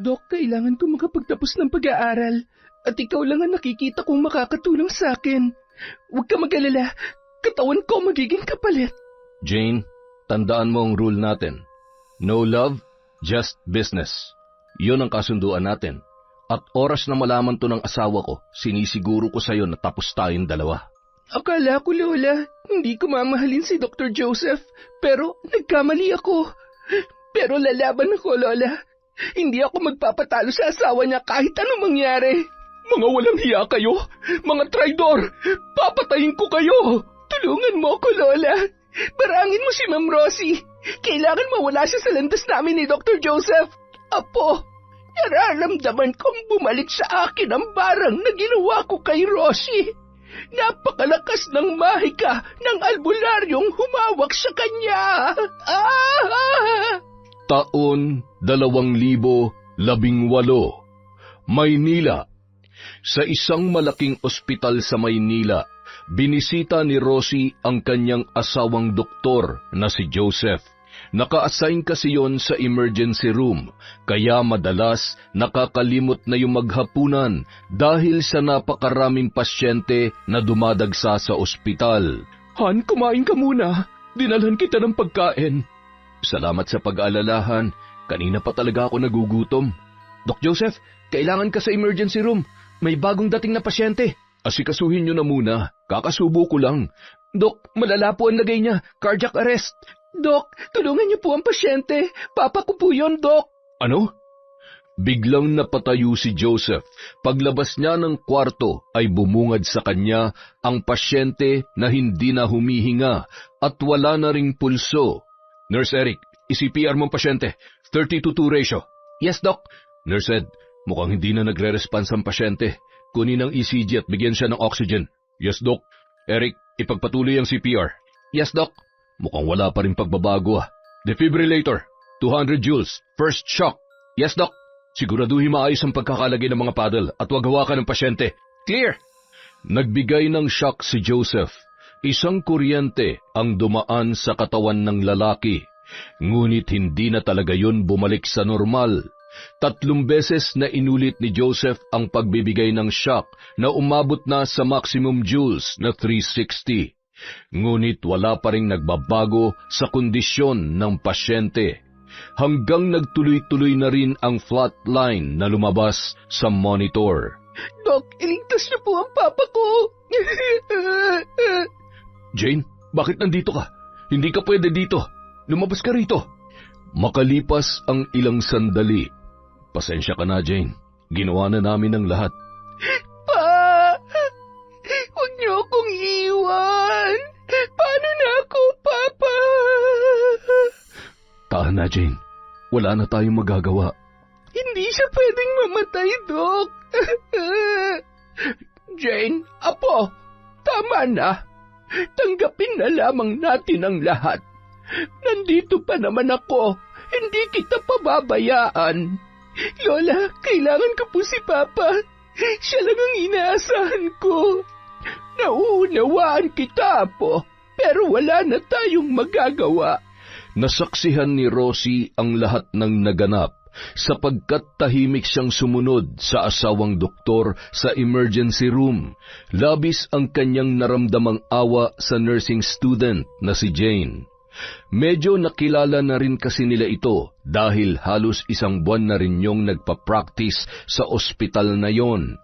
Dok, kailangan ko makapagtapos ng pag-aaral at ikaw lang ang nakikita kong makakatulong sa akin. Huwag ka mag-alala, katawan ko magiging kapalit. Jane, tandaan mo ang rule natin. No love, just business. Yun ang kasunduan natin. At oras na malaman to ng asawa ko, sinisiguro ko sa'yo na tapos tayong dalawa. Akala ko, Lola, hindi ko mamahalin si Dr. Joseph, pero nagkamali ako. Pero lalaban ako, Lola. Hindi ako magpapatalo sa asawa niya kahit anong mangyari. Mga walang hiya kayo, mga traidor, papatayin ko kayo. Tulungan mo ako, Lola. Barangin mo si Ma'am Rosie. Kailangan mawala siya sa landas namin ni Dr. Joseph. Apo, nararamdaman kong bumalik sa akin ang barang na ginawa ko kay Rosie. Napakalakas ng mahika ng albularyong humawak sa kanya. Taon 2018, Maynila. Sa isang malaking ospital sa Maynila, binisita ni Rosie ang kanyang asawang doktor na si Joseph. Naka-assign kasi yon sa emergency room, kaya madalas nakakalimot na yung maghapunan dahil sa napakaraming pasyente na dumadagsa sa ospital. Han, kumain ka muna. Dinalhan kita ng pagkain. Salamat sa pag-aalalahan. Kanina pa talaga ako nagugutom. Doc Joseph, kailangan ka sa emergency room. May bagong dating na pasyente. Asikasuhin nyo na muna. Kakasubo ko lang. Dok, malala po ang lagay niya. Cardiac arrest. Dok, tulungan niyo po ang pasyente. Papa ko po yun, Dok. Ano? Biglang napatayo si Joseph. Paglabas niya ng kwarto ay bumungad sa kanya ang pasyente na hindi na humihinga at wala na ring pulso. Nurse Eric, i-CPR mong pasyente. 30-2 ratio. Yes, Doc. Nurse Ed, mukhang hindi na nagre-response ang pasyente. Kunin ang ECG at bigyan siya ng oxygen. Yes, Doc. Eric, ipagpatuloy ang CPR. Yes, Doc. Mukhang wala pa rin pagbabago. Defibrillator, 200 joules, first shock. Yes, Doc. Siguraduhin maayos ang pagkakalagay ng mga paddle at wag hawakan ng pasyente. Clear. Nagbigay ng shock si Joseph. Isang kuryente ang dumaan sa katawan ng lalaki. Ngunit hindi na talaga yun bumalik sa normal. 3 beses na inulit ni Joseph ang pagbibigay ng shock na umabot na sa maximum joules na 360. Ngunit wala pa ring nagbabago sa kondisyon ng pasyente. Hanggang nagtuloy-tuloy na rin ang flatline na lumabas sa monitor. Doc, iligtas niyo po ang papa ko. Jane, bakit nandito ka? Hindi ka pwede dito. Lumabas ka rito. Makalipas ang ilang sandali. Pasensya ka na, Jane. Ginawa na namin ang lahat. Pa! Huwag niyo akong iwan. Paano na ako, Papa? Tahan na, Jane. Wala na tayong magagawa. Hindi siya pwedeng mamatay, Doc. Jane, Apo, tama na. Tanggapin na lamang natin ang lahat. Nandito pa naman ako. Hindi kita pababayaan. Lola, kailangan ko po si Papa. Siya lang ang inaasahan ko. Nauunawaan kita, Apo. Pero wala na tayong magagawa. Nasaksihan ni Rosie ang lahat ng naganap sapagkat tahimik siyang sumunod sa asawang doktor sa emergency room. Labis ang kanyang naramdamang awa sa nursing student na si Jane. Medyo nakilala na rin kasi nila ito dahil halos 1 buwan na rin yung nagpa-practice sa ospital na yon.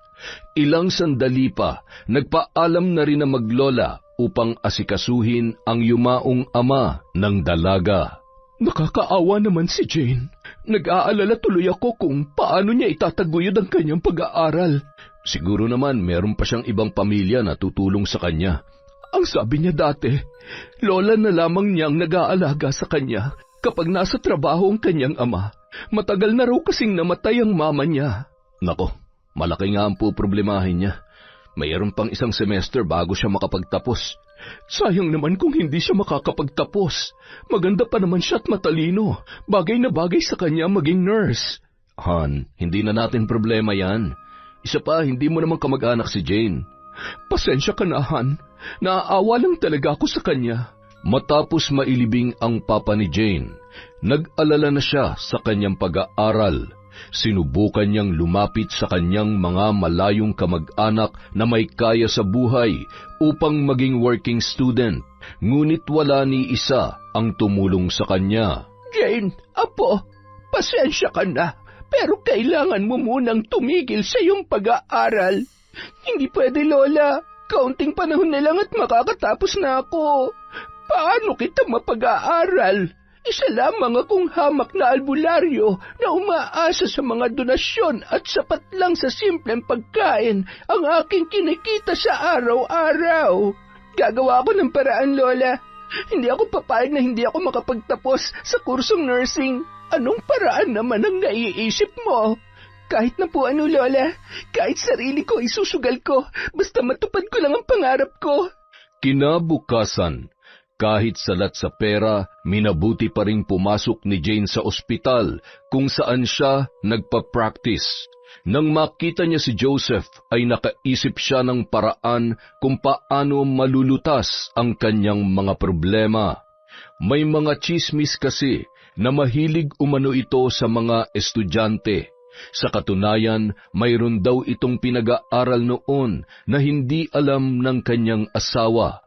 Ilang sandali pa, nagpaalam na rin na maglola upang asikasuhin ang yumaong ama ng dalaga. Nakakaawa naman si Jane. Nag-aalala tuloy ako kung paano niya itataguyod ang kanyang pag-aaral. Siguro naman meron pa siyang ibang pamilya na tutulong sa kanya. Ang sabi niya dati, lola na lamang niyang nag-aalaga sa kanya kapag nasa trabaho ang kanyang ama. Matagal na raw kasing namatay ang mama niya. Nako, malaki nga ang problemahin niya. Mayroon pang 1 semester bago siya makapagtapos. Sayang naman kung hindi siya makakapagtapos. Maganda pa naman siya at matalino. Bagay na bagay sa kanya maging nurse. Han, hindi na natin problema yan. Isa pa, hindi mo naman kamag-anak si Jane. Pasensya ka na, Han. Naaawa lang talaga ako sa kanya. Matapos mailibing ang papa ni Jane, nag-alala na siya sa kanyang pag-aaral. Sinubukan niyang lumapit sa kanyang mga malayong kamag-anak na may kaya sa buhay upang maging working student, ngunit wala ni isa ang tumulong sa kanya. Jane, apo, pasensya ka na, pero kailangan mo munang tumigil sa iyong pag-aaral. Hindi pwede, Lola. Kaunting panahon na lang at makakatapos na ako. Paano kita mapag-aaral? Isa lamang akong hamak na albularyo na umaasa sa mga donasyon at sapat lang sa simpleng pagkain ang aking kinikita sa araw-araw. Gagawa ako ng paraan, Lola. Hindi ako papayag na hindi ako makapagtapos sa kursong nursing. Anong paraan naman ang naiisip mo? Kahit na po ano, Lola, kahit sarili ko isusugal ko, basta matupad ko lang ang pangarap ko. Kinabukasan, kahit salat sa pera, minabuti pa ring pumasok ni Jane sa ospital kung saan siya nagpa-practice. Nang makita niya si Joseph ay nakaisip siya ng paraan kung paano malulutas ang kanyang mga problema. May mga tsismis kasi na mahilig umano ito sa mga estudyante. Sa katunayan, mayroon daw itong pinag-aaral noon na hindi alam ng kanyang asawa.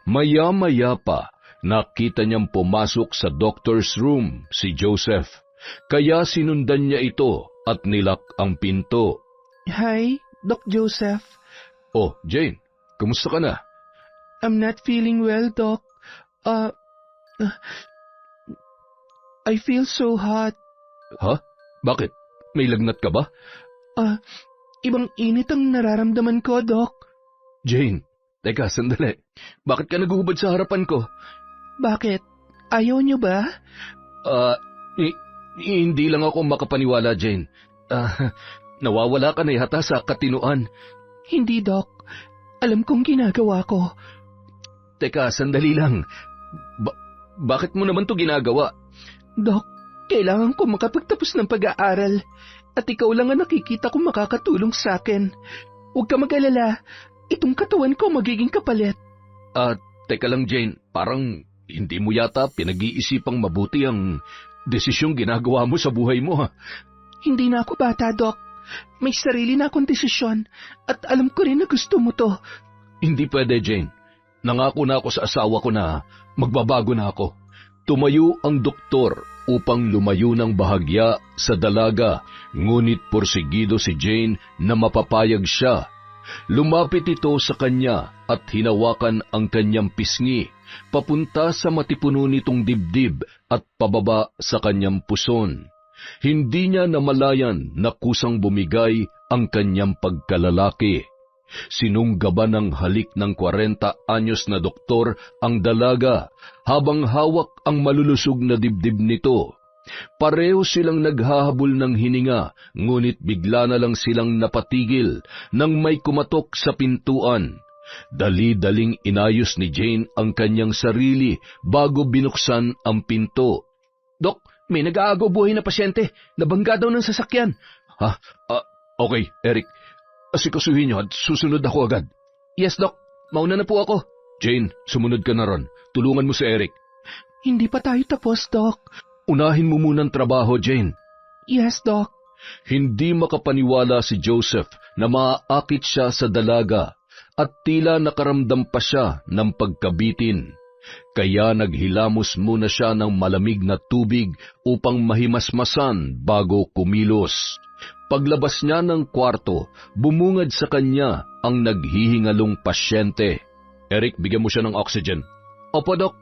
Maya-maya pa, nakita niyang pumasok sa doctor's room si Joseph. Kaya sinundan niya ito at nilak ang pinto. Hi, Doc Joseph. Oh, Jane, kumusta ka na? I'm not feeling well, Doc. I feel so hot. Ha? Bakit? May lagnat ka ba? Ibang init ang nararamdaman ko, Doc. Jane, teka, sandali. Bakit ka naguhubad sa harapan ko? Bakit? Ayaw niyo ba? Hindi lang ako makapaniwala, Jane. Nawawala ka na yata sa katinuan. Hindi, Doc. Alam kong ginagawa ko. Teka, sandali lang. Bakit mo naman to ginagawa? Doc, kailangan ko makapagtapos ng pag-aaral. At ikaw lang ang nakikita kong makakatulong sa akin. Huwag ka mag-alala. Itong katawan ko magiging kapalit. Teka lang, Jane. Parang hindi mo yata pinag-iisipang mabuti ang desisyong ginagawa mo sa buhay mo, ha? Hindi na ako bata, Doc. May sarili na akong desisyon. At alam ko rin na gusto mo to. Hindi pwede, Jane. Nangako na ako sa asawa ko na magbabago na ako. Tumayo ang doktor upang lumayo ng bahagya sa dalaga, ngunit porsigido si Jane na mapapayag siya. Lumapit ito sa kanya at hinawakan ang kanyang pisngi, papunta sa matipuno nitong dibdib at pababa sa kanyang puson. Hindi niya namalayan na kusang bumigay ang kanyang pagkalalaki. Sinunggaban ng halik ng 40 anyos na doktor ang dalaga habang hawak ang malulusog na dibdib nito. Pareho silang naghahabol ng hininga, ngunit bigla na lang silang napatigil nang may kumatok sa pintuan. Dali-daling inayos ni Jane ang kanyang sarili bago binuksan ang pinto. Dok, may nag-aagaw buhay na pasyente. Nabangga daw ng sasakyan. Ha? Okay, Eric. Asikasuhin niyo at susunod ako agad. Yes, Doc. Mauna na po ako. Jane, sumunod ka na ron. Tulungan mo si Eric. Hindi pa tayo tapos, Doc. Unahin mo munang trabaho, Jane. Yes, Doc. Hindi makapaniwala si Joseph na maaakit siya sa dalaga at tila nakaramdam pa siya ng pagkabitin. Kaya naghilamos muna siya ng malamig na tubig upang mahimasmasan bago kumilos. Paglabas niya ng kwarto, bumungad sa kanya ang naghihingalong pasyente. Eric, bigyan mo siya ng oxygen. Opo, Doc.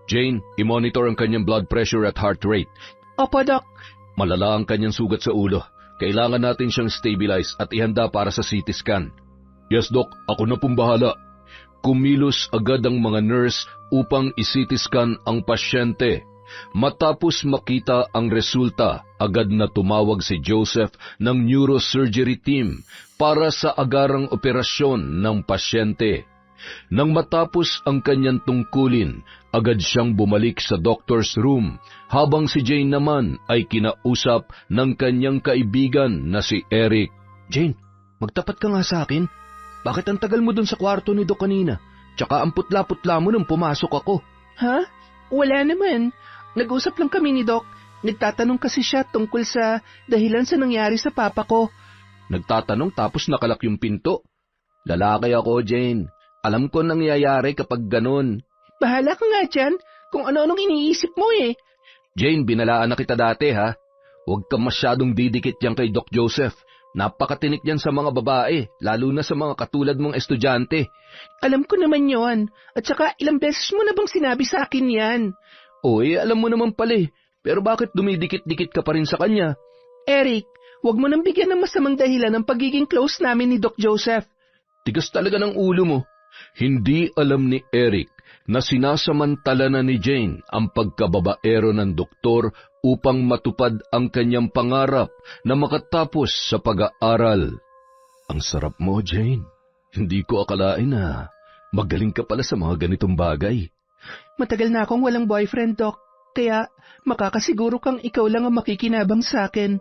Jane, i-monitor ang kanyang blood pressure at heart rate. Opo, Doc. Malala ang kanyang sugat sa ulo. Kailangan natin siyang stabilize at ihanda para sa CT scan. Yes, Doc. Ako na pong bahala. Kumilos agad ang mga nurse upang i-CT scan ang pasyente. Matapos makita ang resulta, agad na tumawag si Joseph ng neurosurgery team para sa agarang operasyon ng pasyente. Nang matapos ang kanyang tungkulin, agad siyang bumalik sa doctor's room, habang si Jane naman ay kinausap ng kanyang kaibigan na si Eric. Jane, magtapat ka nga sa akin. Bakit ang tagal mo dun sa kwarto ni Doc kanina? Tsaka ang putla-putla mo nung pumasok ako. Ha? Wala naman. Nag-usap lang kami ni Doc. Nagtatanong kasi siya tungkol sa dahilan sa nangyari sa papa ko. Nagtatanong tapos nakalak yung pinto. Lalaki ako, Jane. Alam ko nangyayari kapag ganun. Bahala ka nga dyan kung ano-anong iniisip mo eh. Jane, binalaan na kita dati ha. Huwag kang masyadong didikit yan kay Doc Joseph. Napakatinik yan sa mga babae, lalo na sa mga katulad mong estudyante. Alam ko naman yon. At saka ilang beses mo na bang sinabi sa akin yan? Alam mo naman pala eh. Pero bakit dumidikit-dikit ka pa rin sa kanya? Eric, huwag mo nang bigyan ng masamang dahilan ng pagiging close namin ni Doc Joseph. Tigas talaga ng ulo mo. Hindi alam ni Eric na sinasamantala na ni Jane ang pagkababaero ng doktor upang matupad ang kanyang pangarap na makatapos sa pag-aaral. Ang sarap mo, Jane. Hindi ko akalain na magaling ka pala sa mga ganitong bagay. Matagal na akong walang boyfriend, Doc. Kaya makakasiguro kang ikaw lang ang makikinabang sa akin.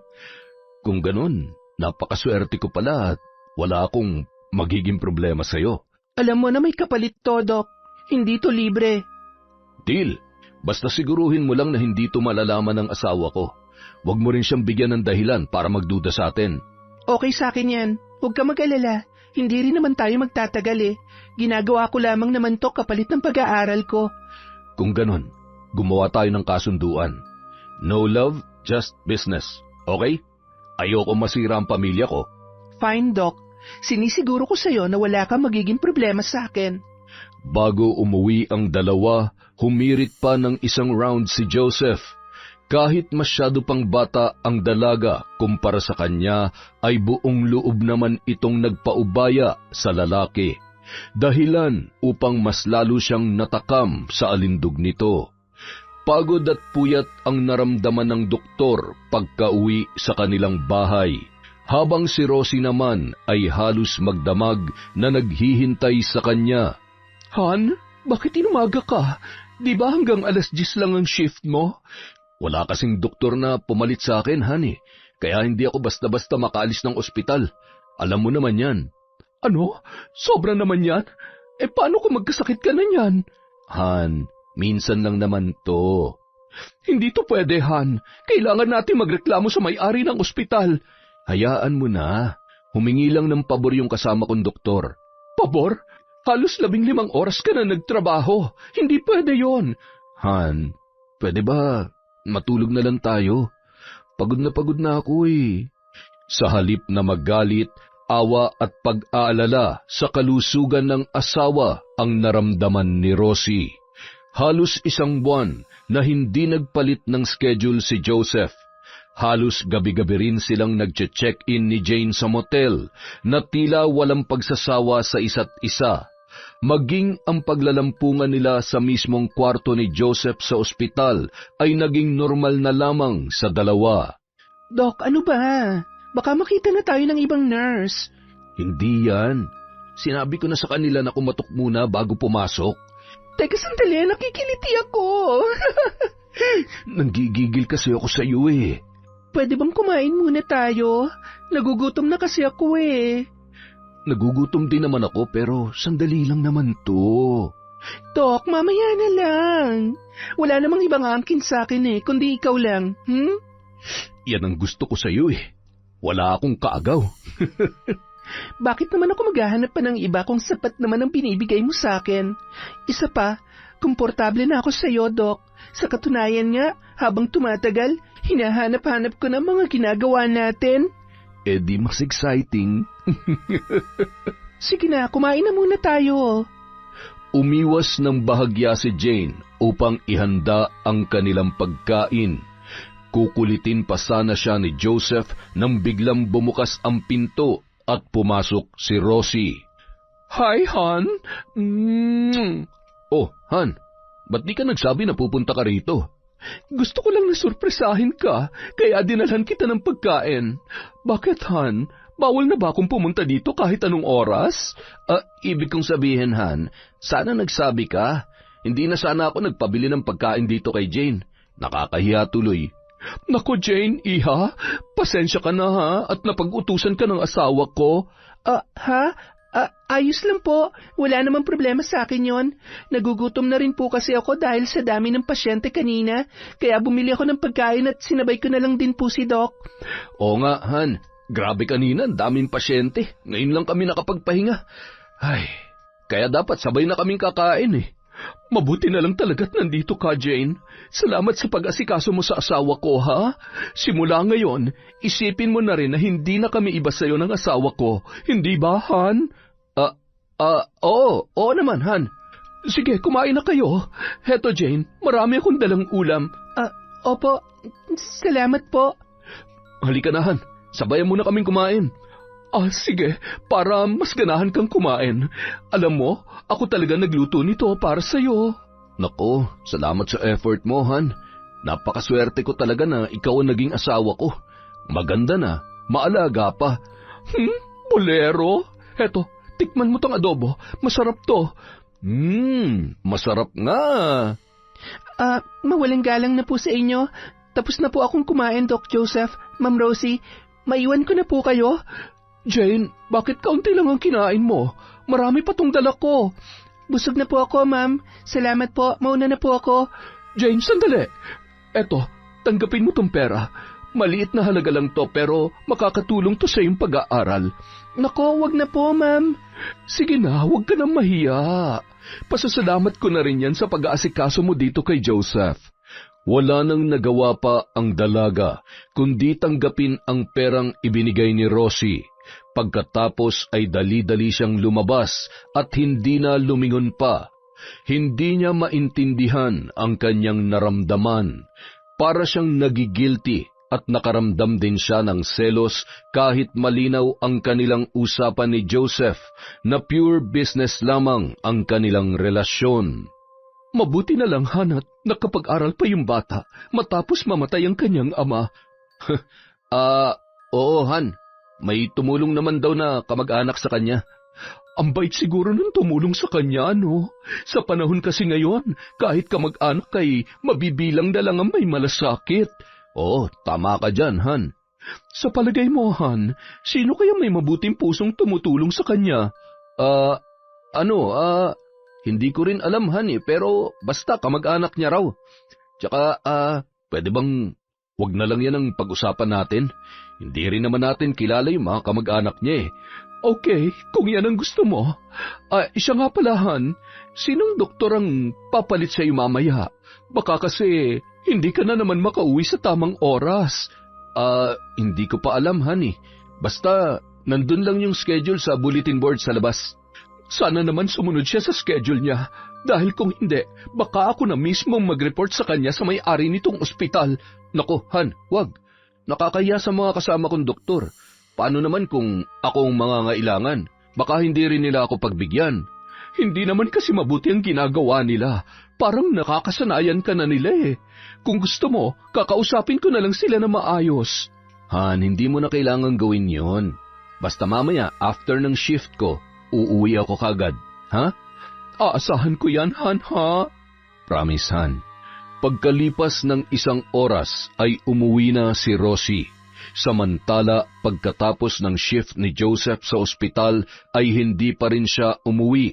Kung ganun, napakaswerte ko pala at wala akong magiging problema sa'yo. Alam mo na may kapalit to, Doc. Hindi to libre. Deal. Basta siguruhin mo lang na hindi to malalaman ng asawa ko. Huwag mo rin siyang bigyan ng dahilan para magduda sa atin. Okay sa akin yan. Huwag ka mag-alala. Hindi rin naman tayo magtatagal eh. Ginagawa ko lamang naman to kapalit ng pag-aaral ko. Kung ganon, gumawa tayo ng kasunduan. No love, just business. Okay? Ayoko masira ang pamilya ko. Fine, Doc. Sinisiguro ko sa'yo na wala kang magiging problema sa akin. Bago umuwi ang dalawa, humirit pa ng isang round si Joseph. Kahit masyado pang bata ang dalaga kumpara sa kanya, ay buong loob naman itong nagpaubaya sa lalaki. Dahilan upang mas lalo siyang natakam sa alindog nito. Pagod at puyat ang naramdaman ng doktor pagka-uwi sa kanilang bahay. Habang si Rosie naman ay halos magdamag na naghihintay sa kanya. Han, bakit inumaga ka? Di ba hanggang 10:00 lang ang shift mo? Wala kasing doktor na pumalit sa akin, Han eh. Kaya hindi ako basta-basta makaalis ng ospital. Alam mo naman yan. Ano? Sobra naman yan? Paano kung magkasakit ka na yan? Han, minsan lang naman to. Hindi to pwede, Han. Kailangan natin magreklamo sa may-ari ng ospital. Hayaan mo na. Humingi lang ng pabor yung kasama kong doktor. Pabor? Halos 15 oras ka na nagtrabaho. Hindi pwede yon. Han, pwede ba matulog na lang tayo? Pagod na ako eh. Sa halip na magalit, awa at pag-aalala sa kalusugan ng asawa ang naramdaman ni Rosie. Halos 1 buwan na hindi nagpalit ng schedule si Joseph. Halos gabi-gabi rin silang nagche-check-in ni Jane sa motel na tila walang pagsasawa sa isa't isa. Maging ang paglalampungan nila sa mismong kwarto ni Joseph sa ospital ay naging normal na lamang sa dalawa. Doc, ano ba? Baka makita na tayo ng ibang nurse. Hindi yan. Sinabi ko na sa kanila na kumatok muna bago pumasok. Teka sandali, nakikiliti ako. Nanggigigil kasi ako sa iyo eh. Pwede bang kumain muna tayo? Nagugutom na kasi ako eh. Nagugutom din naman ako pero sandali lang naman to. Dok, mamaya na lang. Wala namang ibang angkin sa akin eh, kundi ikaw lang. Yan ang gusto ko sa iyo eh. Wala akong kaagaw. Bakit naman ako maghahanap pa ng iba kung sapat naman ang binibigay mo sa akin? Isa pa, komportable na ako sa iyo, Dok. Sa katunayan nga, habang tumatagal, hinahanap-hanap ko ng mga ginagawa natin. Di mas exciting. Sige na, kumain na muna tayo. Umiwas ng bahagya si Jane upang ihanda ang kanilang pagkain. Kukulitin pa sana siya ni Joseph nang biglang bumukas ang pinto at pumasok si Rosie. Hi, Han. Oh, Han, ba't di ka nagsabi na pupunta ka rito? Gusto ko lang na surpresahin ka, kaya dinalhan kita ng pagkain. Bakit, Han? Bawal na ba akong pumunta dito kahit anong oras? Ibig kong sabihin, Han, sana nagsabi ka. Hindi na sana ako nagpabili ng pagkain dito kay Jane. Nakakahiya tuloy. Nako, Jane, iha, pasensya ka na ha, at napag-utusan ka ng asawa ko. Ha? Ayos lang po. Wala namang problema sa akin yon. Nagugutom na rin po kasi ako dahil sa dami ng pasyente kanina. Kaya bumili ako ng pagkain at sinabay ko na lang din po si Doc. Oo nga, Han. Grabe kanina, daming pasyente. Ngayon lang kami nakapagpahinga. Ay, kaya dapat sabay na kaming kakain eh. Mabuti na lang talaga't nandito ka, Jane. Salamat sa pag-asikaso mo sa asawa ko, ha? Simula ngayon, isipin mo na rin na hindi na kami iba sa'yo ng asawa ko. Hindi ba, Han? Oo naman, Han. Sige, kumain na kayo. Heto, Jane, marami akong dalang ulam. Opo, salamat po. Halika na, Han. Sabayan mo na kaming kumain. Sige, para mas ganahan kang kumain. Alam mo, ako talaga nagluto nito para sa'yo. Nako, salamat sa effort mo, Han. Napakaswerte ko talaga na ikaw ang naging asawa ko. Maganda na, maalaga pa. Bolero? Heto, tikman mo tong adobo. Masarap to. Masarap nga. Mawalang galang na po sa inyo. Tapos na po akong kumain, Doc Joseph. Ma'am Rosie, maiwan ko na po kayo. Jane, bakit kaunti lang ang kinain mo? Marami pa tong dala ko. Busog na po ako, ma'am. Salamat po, mauna na po ako. Jane, sandali. Eto, tanggapin mo tong pera. Maliit na halaga lang to pero makakatulong to sa iyong pag-aaral. Nako, wag na po, ma'am. Sige na, huwag ka nang mahiya. Pasasalamat ko na rin yan sa pag-aasikaso mo dito kay Joseph. Wala nang nagawa pa ang dalaga, kundi tanggapin ang perang ibinigay ni Rosie. Pagkatapos ay dali-dali siyang lumabas at hindi na lumingon pa. Hindi niya maintindihan ang kanyang naramdaman. Para siyang nagigilty at nakaramdam din siya ng selos kahit malinaw ang kanilang usapan ni Joseph na pure business lamang ang kanilang relasyon. Mabuti na lang, Han, at nakapag-aral pa yung bata matapos mamatay ang kanyang ama. Oo, Han. May tumulong naman daw na kamag-anak sa kanya. Ang bait siguro nang tumulong sa kanya, no? Sa panahon kasi ngayon, kahit kamag-anak ay mabibilang na lang ang may malasakit. Oo, tama ka dyan, Han. Sa palagay mo, Han, sino kaya may mabuting pusong tumutulong sa kanya? Hindi ko rin alam, Han, pero basta kamag-anak niya raw. Tsaka, pwede bang wag na lang yan ang pag-usapan natin? Hindi rin naman natin kilala yung mga kamag-anak niya eh. Okay, kung yan ang gusto mo. Siya nga pala, Han, sinong doktor ang papalit sa'yo mamaya? Baka kasi hindi ka na naman makauwi sa tamang oras. Hindi ko pa alam, Han eh. Basta, nandun lang yung schedule sa bulletin board sa labas. Sana naman sumunod siya sa schedule niya. Dahil kung hindi, baka ako na mismong mag-report sa kanya sa may-ari nitong ospital. Nako, Han, wag. Nakakaya sa mga kasama kong doktor. Paano naman kung ako ang mangangailangan? Baka hindi rin nila ako pagbigyan. Hindi naman kasi mabuti ang ginagawa nila. Parang nakakasanayan ka na nila eh. Kung gusto mo, kakausapin ko na lang sila na maayos. Han, hindi mo na kailangan gawin yon. Basta mamaya, after ng shift ko, uuwi ako kagad. Ha? Aasahan ko yan, Han, ha? Promise, Han. Pagkalipas ng 1 oras ay umuwi na si Rosie. Samantala, pagkatapos ng shift ni Joseph sa ospital ay hindi pa rin siya umuwi,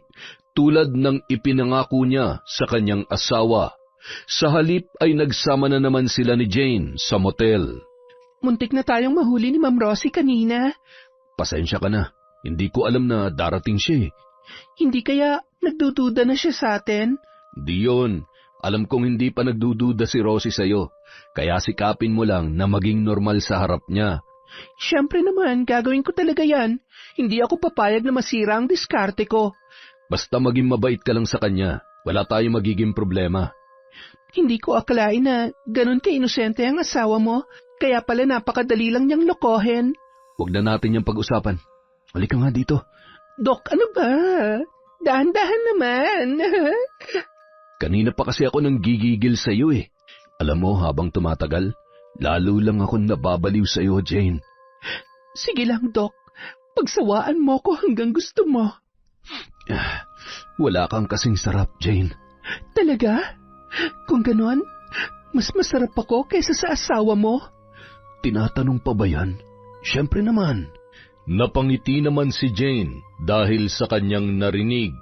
tulad ng ipinangako niya sa kanyang asawa. Sa halip ay nagsama na naman sila ni Jane sa motel. Muntik na tayong mahuli ni Ma'am Rosie kanina. Pasensya ka na, hindi ko alam na darating siya eh. Hindi kaya nagdududa na siya sa atin? Di yun. Alam kong hindi pa nagdududa si Rosie sa'yo, kaya sikapin mo lang na maging normal sa harap niya. Siyempre naman, gagawin ko talaga yan. Hindi ako papayag na masira ang diskarte ko. Basta maging mabait ka lang sa kanya, wala tayong magiging problema. Hindi ko akalain na ganun ka-inosente ang asawa mo, kaya pala napakadali lang niyang lokohin. Huwag na natin yung pag-usapan. Halika nga dito. Dok, ano ba? Dahan-dahan naman. Kanina pa kasi ako nang gigigil sa iyo eh. Alam mo, habang tumatagal, lalo lang akong nababaliw sa iyo, Jane. Sige lang, Dok. Pagsawaan mo ko hanggang gusto mo. Wala kang kasing sarap, Jane. Talaga? Kung ganon, mas masarap ako kaysa sa asawa mo? Tinatanong pa ba yan? Siyempre naman. Napangiti naman si Jane dahil sa kanyang narinig.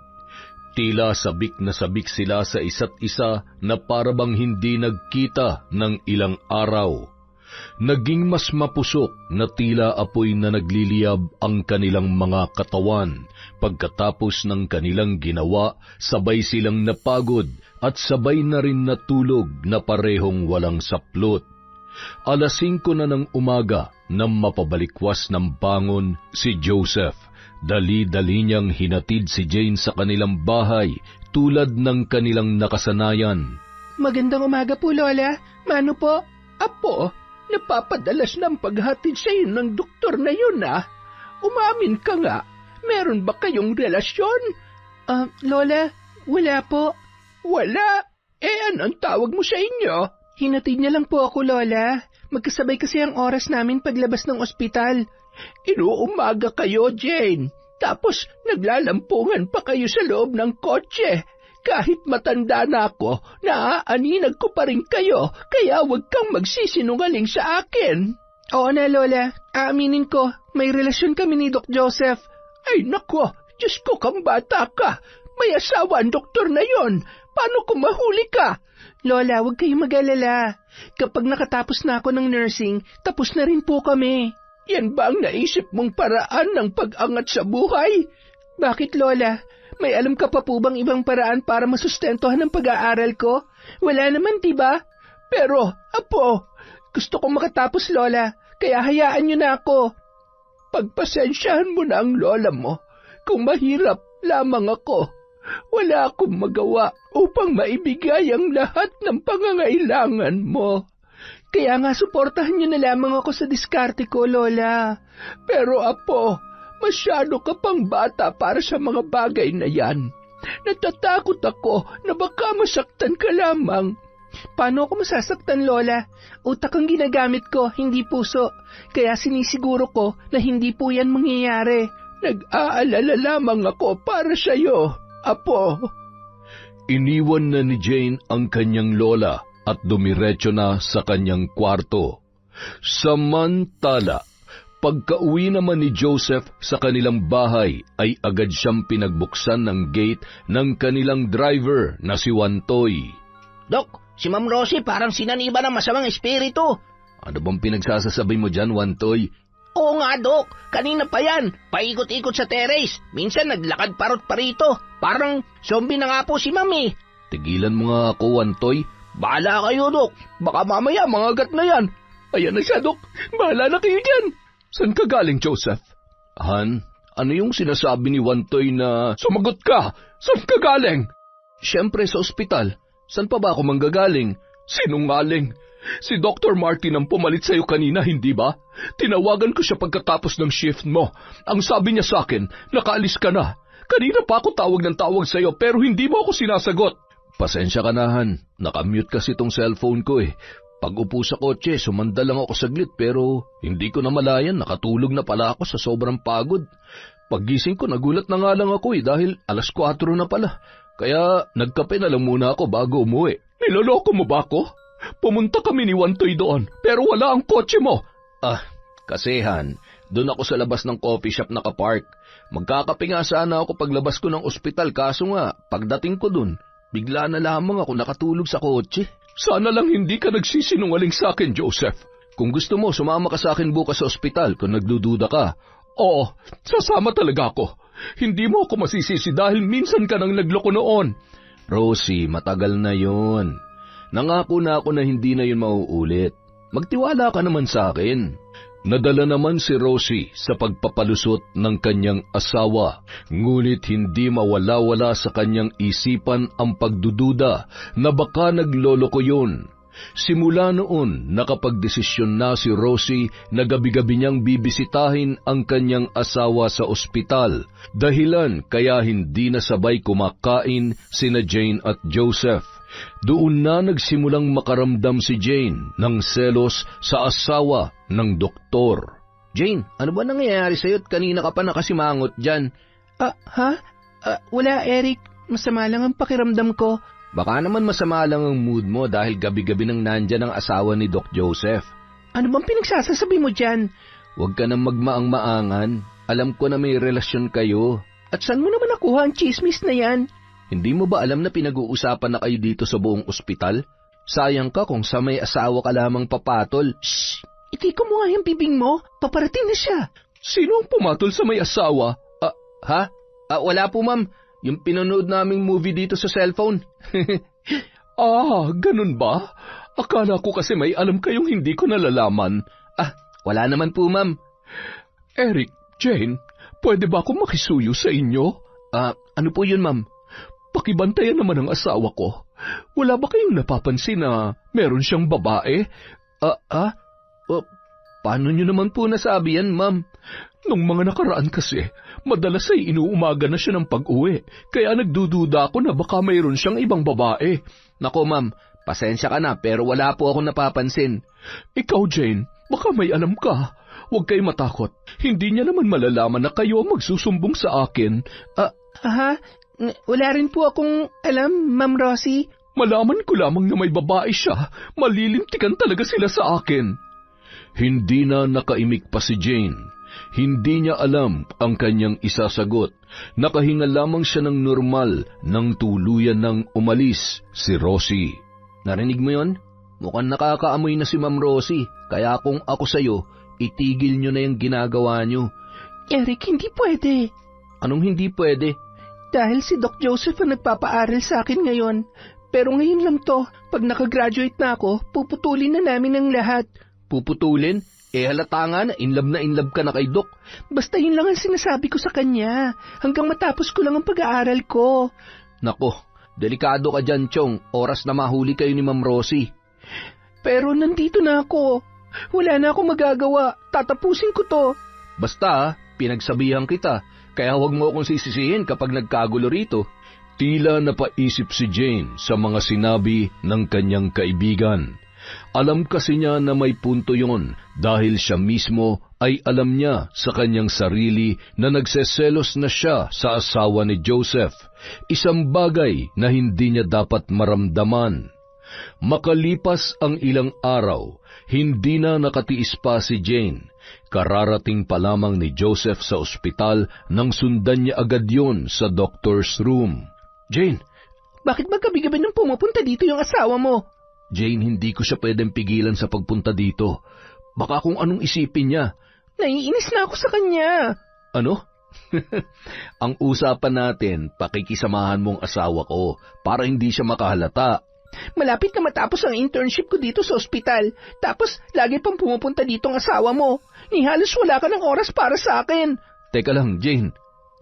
Tila sabik na sabik sila sa isa't isa na parabang hindi nagkita ng ilang araw. Naging mas mapusok na tila apoy na nagliliyab ang kanilang mga katawan. Pagkatapos ng kanilang ginawa, sabay silang napagod at sabay na rin natulog na parehong walang saplot. 5:00 na ng umaga nang mapabalikwas ng bangon si Joseph. Dali-dali niyang hinatid si Jane sa kanilang bahay tulad ng kanilang nakasanayan. Magandang umaga po, Lola. Mano po? Apo, napapadalas ng paghatid sa iyo ng doktor na yun, ah. Umamin ka nga. Meron ba kayong relasyon? Lola, wala po. Wala? Anong tawag mo sa inyo? Hinatid niya lang po ako, Lola. Magkasabay kasi ang oras namin paglabas ng ospital. Inuumaga kayo, Jane. Tapos naglalampungan pa kayo sa loob ng kotse. Kahit matanda na ako, naaaninag ko pa rin kayo, kaya huwag kang magsisinungaling sa akin. Oo na, Lola. Aaminin ko, may relasyon kami ni Doc Joseph. Ay nako, Diyos ko kang bata ka. May asawa ang doktor na yon. Paano kung mahuli ka? Lola, huwag kayong mag-alala. Kapag nakatapos na ako ng nursing, tapos na rin po kami. Yan ba ang naisip mong paraan ng pag-angat sa buhay? Bakit, Lola? May alam ka pa po bang ibang paraan para masustentuhan ang pag-aaral ko? Wala naman, diba? Pero, Apo, gusto kong makatapos, Lola, kaya hayaan niyo na ako. Pagpasensyahan mo na ang lola mo. Kung mahirap lamang ako, wala akong magawa upang maibigay ang lahat ng pangangailangan mo. Kaya nga suportahan niyo na lamang ako sa diskarte ko, Lola. Pero Apo, masyado ka pang bata para sa mga bagay na yan. Natatakot ako na baka masaktan ka lamang. Paano ako masasaktan, Lola? Utak ang ginagamit ko, hindi puso. Kaya sinisiguro ko na hindi po yan mangyayari. Nag-aalala lamang ako para sa'yo, Apo. Iniwan na ni Jane ang kanyang lola at dumiretso na sa kanyang kwarto. Samantala, pagka-uwi naman ni Joseph sa kanilang bahay ay agad siyang pinagbuksan ng gate ng kanilang driver na si Wantoy. Dok, si Ma'am Rosie parang sinaniba ng masamang espiritu. Ano bang pinagsasasabi mo dyan, Wantoy? Oo nga, Dok. Kanina pa yan. Paikot-ikot sa terrace. Minsan naglakad parot pa rito. Parang zombie na nga po si Mami. Tigilan mo nga ako, Wantoy. Bahala kayo, Dok. Baka mamaya mangagat na yan. Ayan na siya, Dok. Bahala na kayo dyan. Saan ka galing, Joseph? Han, ano yung sinasabi ni Wantoy na... Sumagot ka! Saan ka galing? Siyempre sa ospital. Saan pa ba ako manggagaling? Sinungaling. Si Dr. Martin ang pumalit sa'yo kanina, hindi ba? Tinawagan ko siya pagkatapos ng shift mo. Ang sabi niya sa akin, nakaalis ka na. Kanina pa ako tawag ng tawag sa'yo pero hindi mo ako sinasagot. Pasensya ka na, Han. Nakamute kasi tong cellphone ko eh. Pag upo sa kotse, sumanda lang ako saglit pero hindi ko namalayan, nakatulog na pala ako sa sobrang pagod. Paggising ko, nagulat na nga lang ako dahil 4:00 na pala. Kaya nagkape na lang muna ako bago umuwi. Niloloko mo ba ako? Pumunta kami ni Wantoy doon, pero wala ang kotse mo. Kasi Han, doon ako sa labas ng coffee shop nakapark. Magkakape nga sana ako paglabas ko ng ospital, kaso nga, pagdating ko doon, bigla na lamang ako nakatulog sa kotse. Sana lang hindi ka nagsisinungaling sa akin, Joseph. Kung gusto mo, sumama ka sa akin bukas sa ospital kung nagdududa ka. Oo, sasama talaga ako. Hindi mo ako masisisi dahil minsan ka nang nagloko noon. Rosie, matagal na yon. Nangako na ako na hindi na yun mauulit. Magtiwala ka naman sa akin. Nadala naman si Rosie sa pagpapalusot ng kanyang asawa, ngunit hindi mawala-wala sa kanyang isipan ang pagdududa na baka nagloloko yun. Simula noon, nakapagdesisyon na si Rosie na gabi-gabi niyang bibisitahin ang kanyang asawa sa ospital, dahilan kaya hindi na sabay kumakain sina Jane at Joseph. Doon na nagsimulang makaramdam si Jane ng selos sa asawa ng doktor. Jane, ano ba nangyayari sa'yo at kanina ka pa nakasimangot dyan? Wala, Eric. Masama lang ang pakiramdam ko. Baka naman masama lang ang mood mo dahil gabi-gabi nang nandyan ang asawa ni Doc Joseph. Ano bang pinagsasasabi mo dyan? Huwag ka nang magmaang-maangan. Alam ko na may relasyon kayo. At saan mo naman nakuha ang chismis na yan? Hindi mo ba alam na pinag-uusapan na kayo dito sa buong ospital? Sayang ka kung sa may asawa ka lamang papatol. Shh! Itiko mo nga yung bibing mo. Paparating na siya. Sino ang pumatol sa may asawa? Ha? Wala po, ma'am. Yung pinanood naming movie dito sa cellphone. Ganun ba? Akala ko kasi may alam kayong hindi ko nalalaman. Wala naman po, ma'am. Eric, Jane, pwede ba akong makisuyo sa inyo? Ano po yun, ma'am? Pakibantayan naman ang asawa ko. Wala ba kayong napapansin na meron siyang babae? Paano nyo naman po nasabi yan, ma'am? Nung mga nakaraan kasi, madalas ay inuumaga na siya ng pag-uwi, kaya nagdududa ako na baka mayroon siyang ibang babae. Nako, ma'am, pasensya ka na pero wala po akong napapansin. Ikaw, Jane, baka may alam ka. Huwag kayo matakot. Hindi niya naman malalaman na kayo magsusumbong sa akin. Wala rin po akong alam, Ma'am Rosie. Malaman ko lamang na may babae siya, malilintikan talaga sila sa akin. Hindi na nakaimik pa si Jane. Hindi niya alam ang kanyang isasagot. Nakahinga lamang siya ng normal nang tuluyan ng umalis si Rosie. Narinig mo yon? Mukhang nakakaamoy na si Ma'am Rosie. Kaya kung ako sa'yo, itigil nyo na yung ginagawa nyo. Eric, hindi pwede. Anong hindi pwede? Dahil si Doc Joseph ang nagpapaaral sa akin ngayon. Pero ngayon lang to, pag nakagraduate na ako, puputulin na namin ang lahat. Puputulin? Halata nga na in love ka na kay Doc. Basta yun lang ang sinasabi ko sa kanya, hanggang matapos ko lang ang pag-aaral ko. Nako, delikado ka dyan, Chong. Oras na mahuli kayo ni Ma'am Rosie. Pero nandito na ako. Wala na akong magagawa. Tatapusin ko to. Basta, pinagsabihan kita. Kaya huwag mo akong sisisihin kapag nagkagulo rito. Tila napaisip si Jane sa mga sinabi ng kanyang kaibigan. Alam kasi niya na may punto yon dahil siya mismo ay alam niya sa kanyang sarili na nagseselos na siya sa asawa ni Joseph, isang bagay na hindi niya dapat maramdaman. Makalipas ang ilang araw, hindi na nakatiis pa si Jane. Kararating pa lamang ni Joseph sa ospital nang sundan niya agad yon sa doctor's room. Jane, bakit ba gabi-gabi nang pumupunta dito yung asawa mo? Jane, hindi ko siya pwedeng pigilan sa pagpunta dito. Baka kung anong isipin niya. Naiinis na ako sa kanya. Ano? Ang usapan natin, pakikisamahan mong asawa ko para hindi siya makahalata. Malapit na matapos ang internship ko dito sa ospital. Tapos, lagi pang pumupunta dito ang asawa mo. Ni halos wala ka ng oras para sa akin. Teka lang, Jane.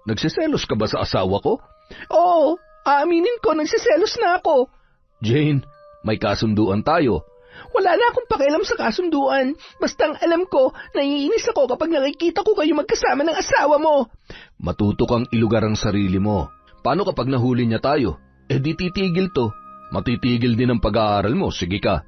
Nagsiselos ka ba sa asawa ko? Oo, aaminin ko, nagsiselos na ako. Jane, may kasunduan tayo. Wala na akong pakialam sa kasunduan. Basta ang alam ko, naiinis ako kapag nakikita ko kayo magkasama ng asawa mo. Matuto kang ilugar ang sarili mo. Paano kapag nahuli niya tayo? Di titigil to. Matitigil din ang pag-aaral mo. Sige ka.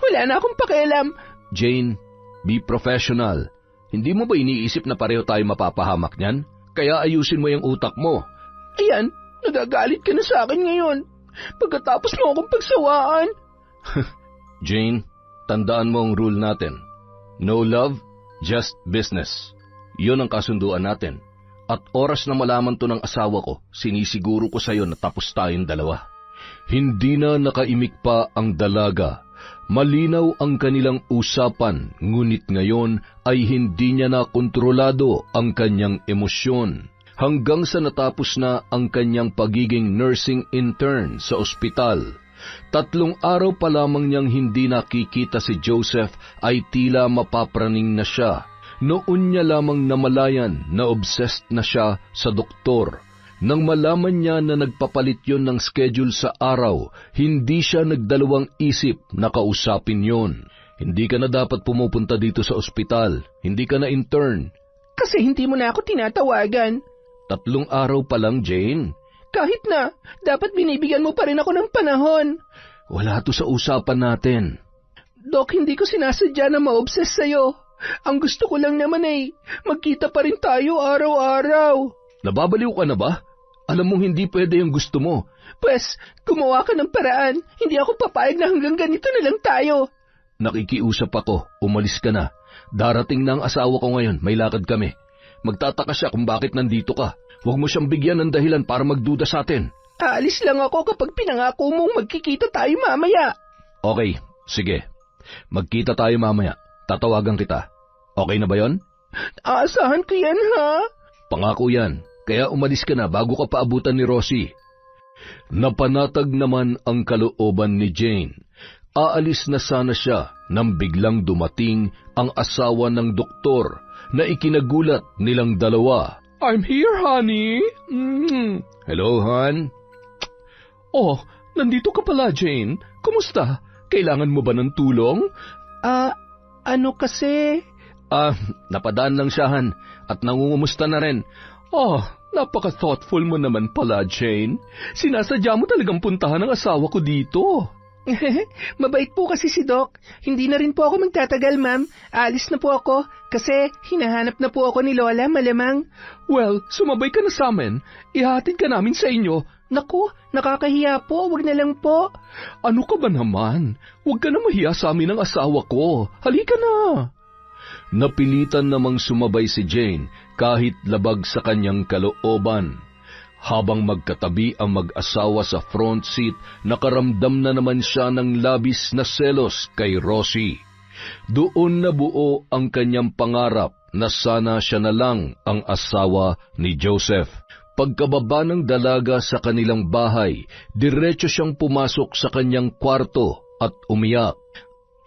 Wala na akong pakialam. Jane, be professional. Hindi mo ba iniisip na pareho tayo mapapahamak niyan? Kaya ayusin mo yung utak mo. Ayan, nagagalit ka na sa akin ngayon. Pagkatapos mo akong pagsawaan. Jane, tandaan mo ang rule natin. No love, just business. Yun ang kasunduan natin. At oras na malaman to ng asawa ko, sinisiguro ko sa'yo na tapos tayong dalawa. Hindi na nakaimik pa ang dalaga. Malinaw ang kanilang usapan, ngunit ngayon ay hindi niya na kontrolado ang kanyang emosyon. Hanggang sa natapos na ang kanyang pagiging nursing intern sa ospital. 3 araw pa lamang niyang hindi nakikita si Joseph ay tila mapapraning na siya. Noon niya lamang namalayan na obsessed na siya sa doktor. Nang malaman niya na nagpapalit yon ng schedule sa araw, hindi siya nagdalawang isip na kausapin yon. Hindi ka na dapat pumupunta dito sa ospital. Hindi ka na intern. Kasi hindi mo na ako tinatawagan. 3 araw pa lang, Jane. Kahit na, dapat binibigyan mo pa rin ako ng panahon. Wala to sa usapan natin. Doc, hindi ko sinasadya na ma-obsess sa'yo. Ang gusto ko lang naman ay magkita pa rin tayo araw-araw. Nababaliw ka na ba? Alam mong hindi pwede yung gusto mo. Pwes, gumawa ka ng paraan. Hindi ako papayag na hanggang ganito na lang tayo. Nakikiusap ako, umalis ka na. Darating na ang asawa ko ngayon, may lakad kami. magtataka siya kung bakit nandito ka. Huwag mo siyang bigyan ng dahilan para magduda sa atin. Aalis lang ako kapag pinangako mong magkikita tayo mamaya. Okay, sige. Magkita tayo mamaya. Tatawagan kita. Okay na ba yon? Aasahan ko yan, ha? Pangako yan. Kaya umalis ka na bago ka paabutan ni Rosie. Napanatag naman ang kalooban ni Jane. Aalis na sana siya nang biglang dumating ang asawa ng doktor na ikinagulat nilang dalawa. I'm here, honey. Hello, hon. Oh, nandito ka pala, Jane. Kumusta? Kailangan mo ba ng tulong? Ano kasi? Napadaan lang siya, Han, at nangungumusta na rin. Oh, napaka-thoughtful mo naman pala, Jane. Sinasadya mo talagang puntahan ang asawa ko dito. Mabait po kasi si Doc. Hindi na rin po ako magtatagal, ma'am. Alis na po ako kasi hinahanap na po ako ni Lola, malamang. Well, sumabay ka na sa amin. Ihatid ka namin sa inyo. Naku, nakakahiya po. Wag na lang po. Ano ka ba naman? Huwag ka na mahiya sa amin ng asawa ko. Halika na. Napilitan namang sumabay si Jane kahit labag sa kanyang kalooban. Habang magkatabi ang mag-asawa sa front seat, nakaramdam na naman siya ng labis na selos kay Rosie. Doon nabuo ang kanyang pangarap na sana siya na lang ang asawa ni Joseph. Pagkababa ng dalaga sa kanilang bahay, diretso siyang pumasok sa kanyang kwarto at umiyak.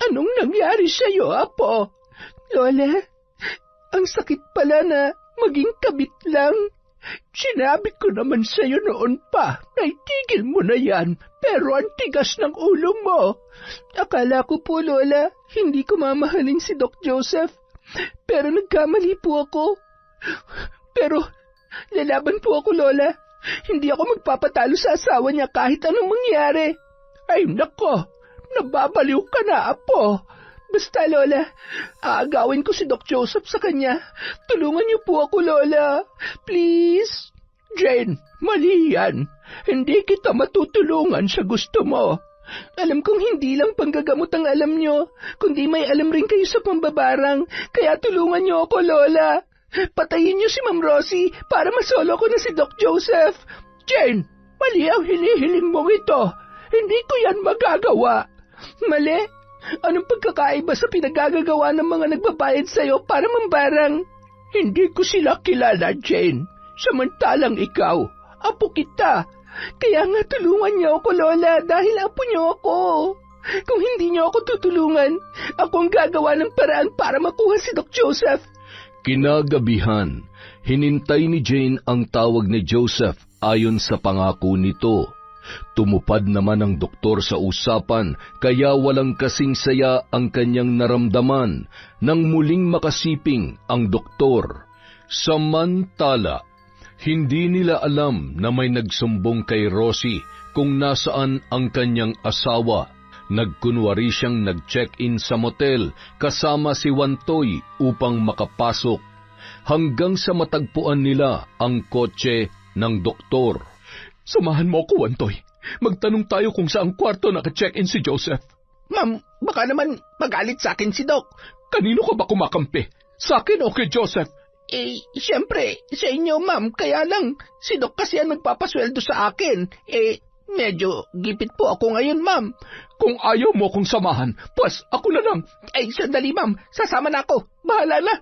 Anong nangyari sa'yo, Apo? Lola, ang sakit pala na maging kabit lang. Sinabi ko naman sa'yo noon pa na itigil mo na yan, pero ang tigas ng ulo mo. Akala ko po, Lola, hindi ko mamahalin si Doc Joseph, pero nagkamali po ako. Pero lalaban po ako, Lola. Hindi ako magpapatalo sa asawa niya kahit anong mangyari. Ay nako, nababaliw ka na, Apo. Basta, Lola, aagawin ko si Doc Joseph sa kanya. Tulungan niyo po ako, Lola. Please. Jane, mali yan. Hindi kita matutulungan sa gusto mo. Alam kong hindi lang panggagamot ang alam niyo, kundi may alam rin kayo sa pambabarang. Kaya tulungan niyo ako, Lola. Patayin niyo si Ma'am Rosie para masolo ko na si Doc Joseph. Jane, mali ang hinihiling mong ito. Hindi ko yan magagawa. Mali? Anong pagkakaiba sa pinagagagawa ng mga nagbabayad sa'yo para mambarang? Hindi ko sila kilala, Jane. Samantalang ikaw, apo kita. Kaya nga tulungan niyo ako, Lola, dahil apo niyo ako. Kung hindi niyo ako tutulungan, ako ang gagawa ng paraan para makuha si Doc Joseph. Kinagabihan, hinintay ni Jane ang tawag ni Joseph ayon sa pangako nito. Tumupad naman ang doktor sa usapan, kaya walang kasing saya ang kanyang naramdaman nang muling makasiping ang doktor. Samantala, hindi nila alam na may nagsumbong kay Rosie kung nasaan ang kanyang asawa. Nagkunwari siyang nag-check-in sa motel kasama si Wantoy upang makapasok, hanggang sa matagpuan nila ang kotse ng doktor. Samahan mo ako, Wantoy. Magtanong tayo kung saang kwarto naka-check-in si Joseph. Ma'am, baka naman magalit sa akin si Doc. Kanino ka ba kumakampi? Sa akin o kay Joseph? Siyempre, sa inyo, ma'am. Kaya lang, si Doc kasi ang nagpapasweldo sa akin. Medyo gipit po ako ngayon, ma'am. Kung ayaw mo kong samahan, pues ako na lang. Sandali, ma'am. Sasama na ako. Bahala na.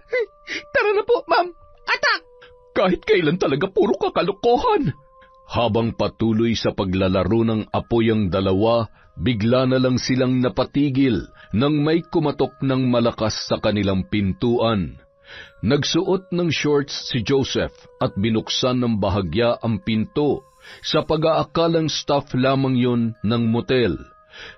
Tara na po, ma'am. Atak! Kahit kailan talaga puro kakalokohan. Habang patuloy sa paglalaro ng apoy ang dalawa, bigla na lang silang napatigil nang may kumatok ng malakas sa kanilang pintuan. Nagsuot ng shorts si Joseph at binuksan ng bahagya ang pinto. Sa pag-aakalang staff lamang yon ng motel.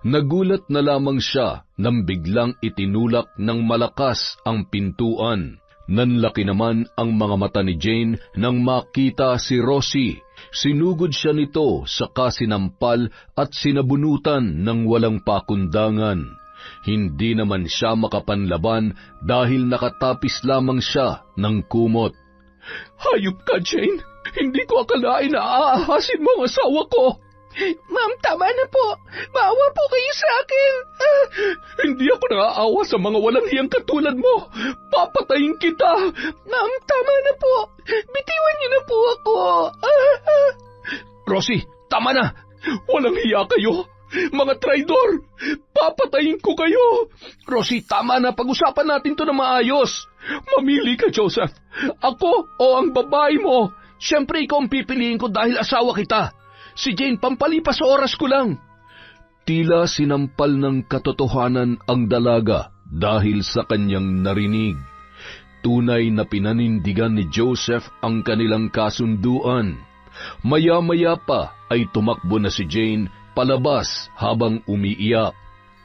Nagulat na lamang siya nang biglang itinulak ng malakas ang pintuan. Nanlaki naman ang mga mata ni Jane nang makita si Rosie. Sinugod siya nito sa kasinampal at sinabunutan ng walang pakundangan. Hindi naman siya makapanlaban dahil nakatapis lamang siya ng kumot. Hayop ka, Jane! Hindi ko akalain na aahasin mo ang asawa ko! Ma'am, tama na po. Maawa po kayo sa akin. Hindi ako naaawa sa mga walang hiyang katulad mo. Papatayin kita. Ma'am, tama na po. Bitiwan niyo na po ako. Rosie, tama na. Walang hiya kayo. Mga traidor. Papatayin ko kayo. Rosie, tama na. Pag-usapan natin to na maayos. Mamili ka, Joseph. Ako o ang babae mo? Siyempre ikaw ang pipiliin ko dahil asawa kita. Si Jane, pampalipas oras ko lang. Tila sinampal ng katotohanan ang dalaga dahil sa kanyang narinig. Tunay na pinanindigan ni Joseph ang kanilang kasunduan. Maya-maya pa ay tumakbo na si Jane palabas habang umiiyak.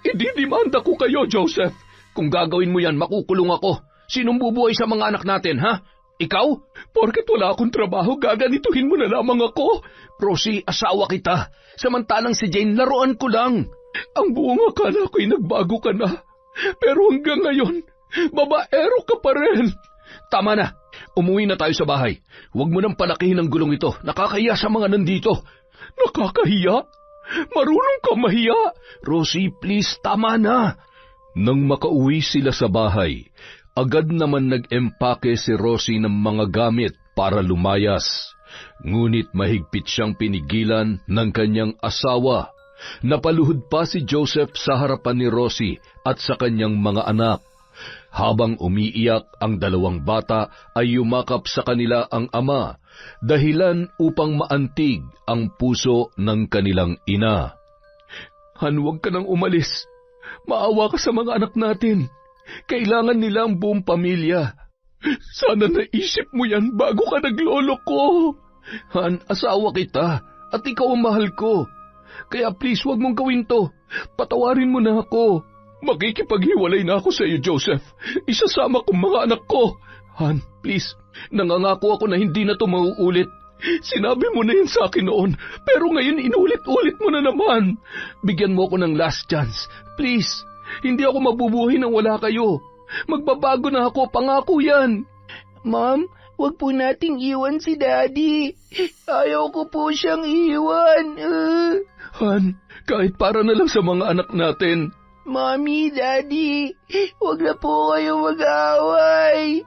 Ididimanda ko kayo, Joseph. Kung gagawin mo yan, makukulong ako. Sinong bubuhay sa mga anak natin, ha? Ikaw? Porket wala akong trabaho, gaganituhin mo na lamang ako. Rosie, asawa kita. Samantalang si Jane, laruan ko lang. Ang buong akala ko'y nagbago ka na. Pero hanggang ngayon, babaero ka pa rin. Tama na. Umuwi na tayo sa bahay. Huwag mo nang palakihin ang gulong ito. Nakakahiya sa mga nandito. Nakakahiya? Marunong ka mahiya. Rosie, please, tama na. Nang makauwi sila sa bahay, agad naman nag-empake si Rosie ng mga gamit para lumayas. Ngunit mahigpit siyang pinigilan ng kanyang asawa. Napaluhod pa si Joseph sa harapan ni Rosie at sa kanyang mga anak. Habang umiiyak ang dalawang bata ay yumakap sa kanila ang ama, dahilan upang maantig ang puso ng kanilang ina. Han, huwag ka nang umalis. Maawa ka sa mga anak natin. Kailangan nila ang buong pamilya. Sana naisip mo yan bago ka naglolo ko. Han, asawa kita at ikaw ang mahal ko. Kaya please, huwag mong gawin to. Patawarin mo na ako. Makikipaghiwalay na ako sa iyo, Joseph. Isasama kong mga anak ko. Han, please, nangangako ako na hindi na to mauulit. Sinabi mo na yan sa akin noon, pero ngayon inulit-ulit mo na naman. Bigyan mo ako ng last chance. Please, hindi ako mabubuhay nang wala kayo. Magbabago na ako, pangako yan. Ma'am, wag po nating iwan si Daddy. Ayaw ko po siyang iwan. Han, kahit para na lang sa mga anak natin. Mommy, Daddy, wag na po kayo mag-away.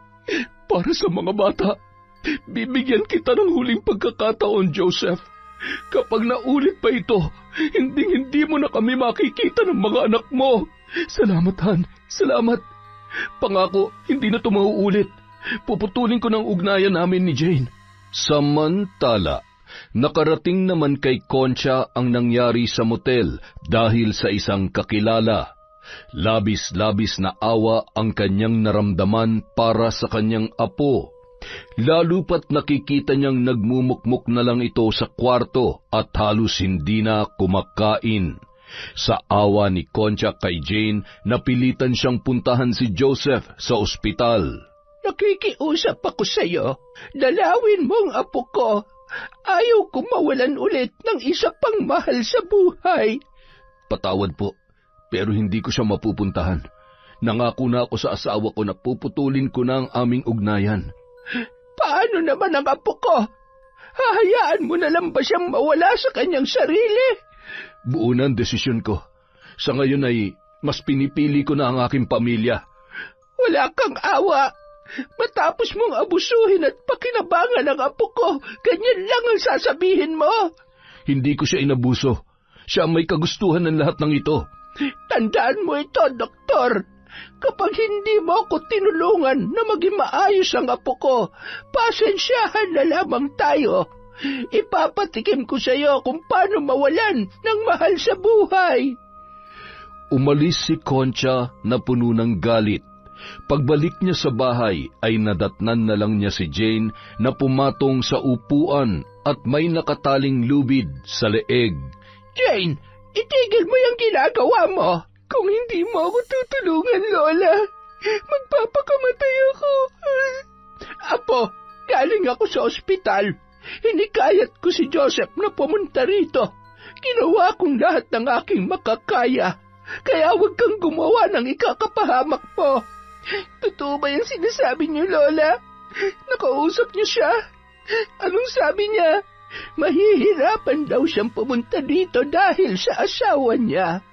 Para sa mga bata, bibigyan kita ng huling pagkakataon, Joseph. Kapag naulit pa ito, hindi mo na kami makikita ng mga anak mo. Salamat, Han. Salamat. Pangako, hindi na ito mauulit. Puputulin ko ng ugnayan namin ni Jane. Samantala, nakarating naman kay Concha ang nangyari sa motel dahil sa isang kakilala. Labis-labis na awa ang kanyang naramdaman para sa kanyang apo. Lalo pat nakikita niyang nagmumukmuk na lang ito sa kwarto at halos hindi na kumakain. Sa awa ni Concha kay Jane, napilitan siyang puntahan si Joseph sa ospital. Nakikiusap ako sa iyo. Dalawin mo ang apo ko. Ayaw ko mawalan ulit ng isa pang mahal sa buhay. Patawad po, pero hindi ko siya mapupuntahan. Nangako na ako sa asawa ko na puputulin ko na ang aming ugnayan. Paano naman ang apo ko? Hahayaan mo na lang ba siyang mawala sa kanyang sarili? Buo na ang desisyon ko. Sa ngayon ay mas pinipili ko na ang aking pamilya. Wala kang awa. Matapos mong abusuhin at pakinabangan ang apo ko, ganyan lang ang sasabihin mo. Hindi ko siya inabuso. Siya may kagustuhan ng lahat ng ito. Tandaan mo ito, Doktor. Kapag hindi mo ako tinulungan na maging maayos ang apo ko, pasensyahan na lamang tayo. Ipapatikim ko sa iyo kung paano mawalan ng mahal sa buhay. Umalis si Concha na puno ng galit. Pagbalik niya sa bahay ay nadatnan na lang niya si Jane na pumatong sa upuan at may nakataling lubid sa leeg. Jane, itigil mo yung ginagawa mo. Kung hindi mo ako tutulungan, Lola, magpapakamatay ako. Apo, galing ako sa ospital. Hinikayat ko si Joseph na pumunta rito. Ginawa kong lahat ng aking makakaya. Kaya huwag kang gumawa ng ikakapahamak mo. Totoo ba yung sinasabi niyo, Lola? Nakausap niyo siya? Anong sabi niya? Mahihirapan daw siyang pumunta dito dahil sa asawa niya.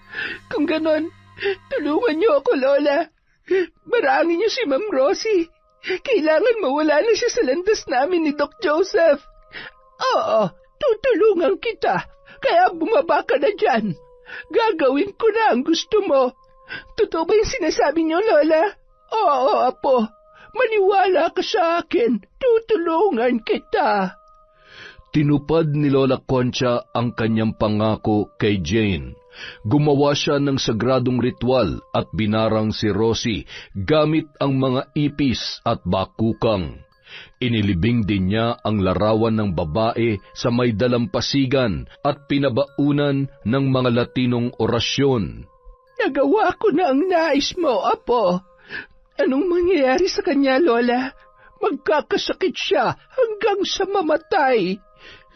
Kung ganon, tulungan niyo ako, Lola. Marangin niyo si Ma'am Rosie. Kailangan mawala na siya sa landas namin ni Doc Joseph. Oo, tutulungan kita. Kaya bumaba ka na dyan. Gagawin ko na ang gusto mo. Totoo ba yung sinasabi niyo, Lola? Oo, Apo. Maniwala ka sa akin. Tutulungan kita. Tinupad ni Lola Concha ang kanyang pangako kay Jane. Gumawa siya ng sagradong ritual at binarang si Rosie gamit ang mga ipis at bakukang. Inilibing din niya ang larawan ng babae sa may dalampasigan at pinabaunan ng mga Latinong orasyon. Nagawa ko na ang nais mo, Apo. Anong mangyayari sa kanya, Lola? Magkakasakit siya hanggang sa mamatay.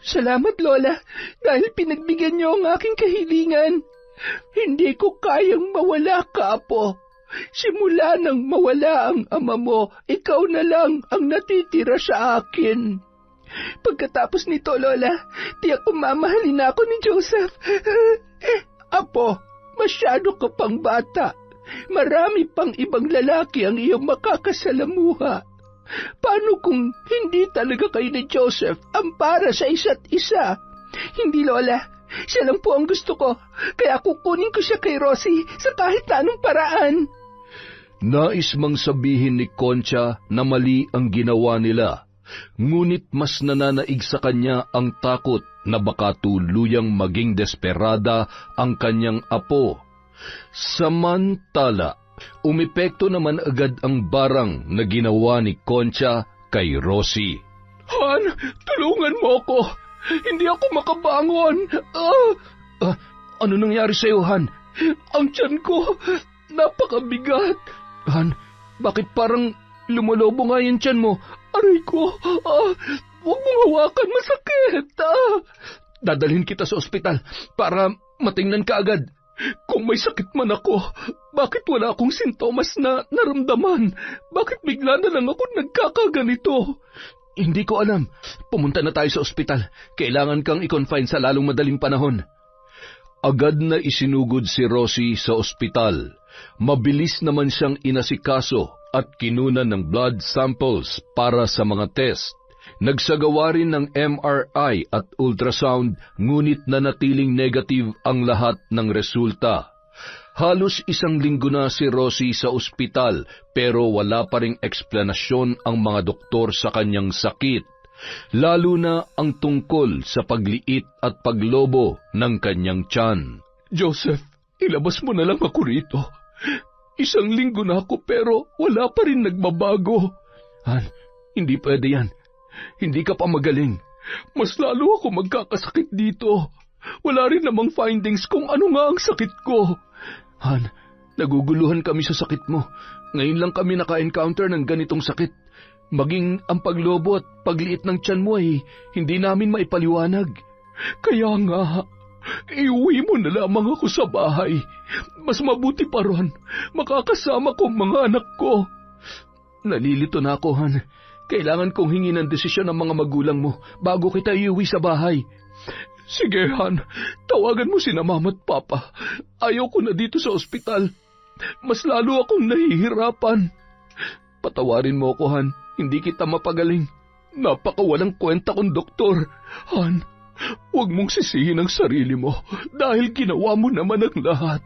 Salamat, Lola, dahil pinagbigyan niyo ang aking kahilingan. Hindi ko kayang mawala ka, Apo. Simula nang mawala ang ama mo, ikaw na lang ang natitira sa akin. Pagkatapos nito, Lola, tiyak mamahalin na ako ni Joseph. Apo, masyado ka pang bata. Marami pang ibang lalaki ang iyong makakasalamuha. Paano kung hindi talaga kayo ni Joseph ang para sa isa't isa? Hindi, Lola. Siya lang po ang gusto ko. Kaya kukunin ko siya kay Rosie sa kahit anong paraan. Nais mang sabihin ni Concha na mali ang ginawa nila. Ngunit mas nananaig sa kanya ang takot na baka tuluyang maging desperada ang kanyang apo. Samantala, umepekto naman agad ang barang na ginawa ni Concha kay Rosie. Han, tulungan mo ako. Hindi ako makabangon. Ano nangyari sa'yo, Han? Ang tiyan ko, napakabigat. Han, bakit parang lumolobo nga yung tiyan mo? Aray ko, huwag mong hawakan, masakit. Dadalhin kita sa ospital para matingnan ka agad. Kung may sakit man ako, bakit wala akong sintomas na naramdaman? Bakit bigla na lang ako nagkakaganito? Hindi ko alam. Pumunta na tayo sa ospital. Kailangan kang i-confine sa lalong madaling panahon. Agad na isinugod si Rosie sa ospital. Mabilis naman siyang inasikaso at kinunan ng blood samples para sa mga test. Nagsagawa rin ng MRI at ultrasound, ngunit nanatiling negative ang lahat ng resulta. Halos 1 linggo na si Rosie sa ospital, pero wala pa ring eksplanasyon ang mga doktor sa kanyang sakit, lalo na ang tungkol sa pagliit at paglobo ng kanyang tiyan. Joseph, ilabas mo na lang ako rito. 1 linggo na ako pero wala pa rin nagbabago. Han, hindi pwede yan. Hindi ka pa magaling. Mas lalo ako magkakasakit dito. Wala rin namang findings kung ano nga ang sakit ko. Han, naguguluhan kami sa sakit mo. Ngayon lang kami naka-encounter ng ganitong sakit. Maging ang paglobo at pagliit ng tiyan mo ay hindi namin maipaliwanag. Kaya nga, iuwi mo na lamang ako sa bahay. Mas mabuti pa ron, makakasama ko mga anak ko. Nalilito na ako, Han. Kailangan kong hingin ang desisyon ng mga magulang mo bago kita iuwi sa bahay. Sige, Han. Tawagan mo sina Mama at Papa. Ayaw ko na dito sa ospital. Mas lalo akong nahihirapan. Patawarin mo ako, Han. Hindi kita mapagaling. Napakawalang kwenta kong doktor. Han, huwag mong sisihin ang sarili mo dahil ginawa mo naman ang lahat.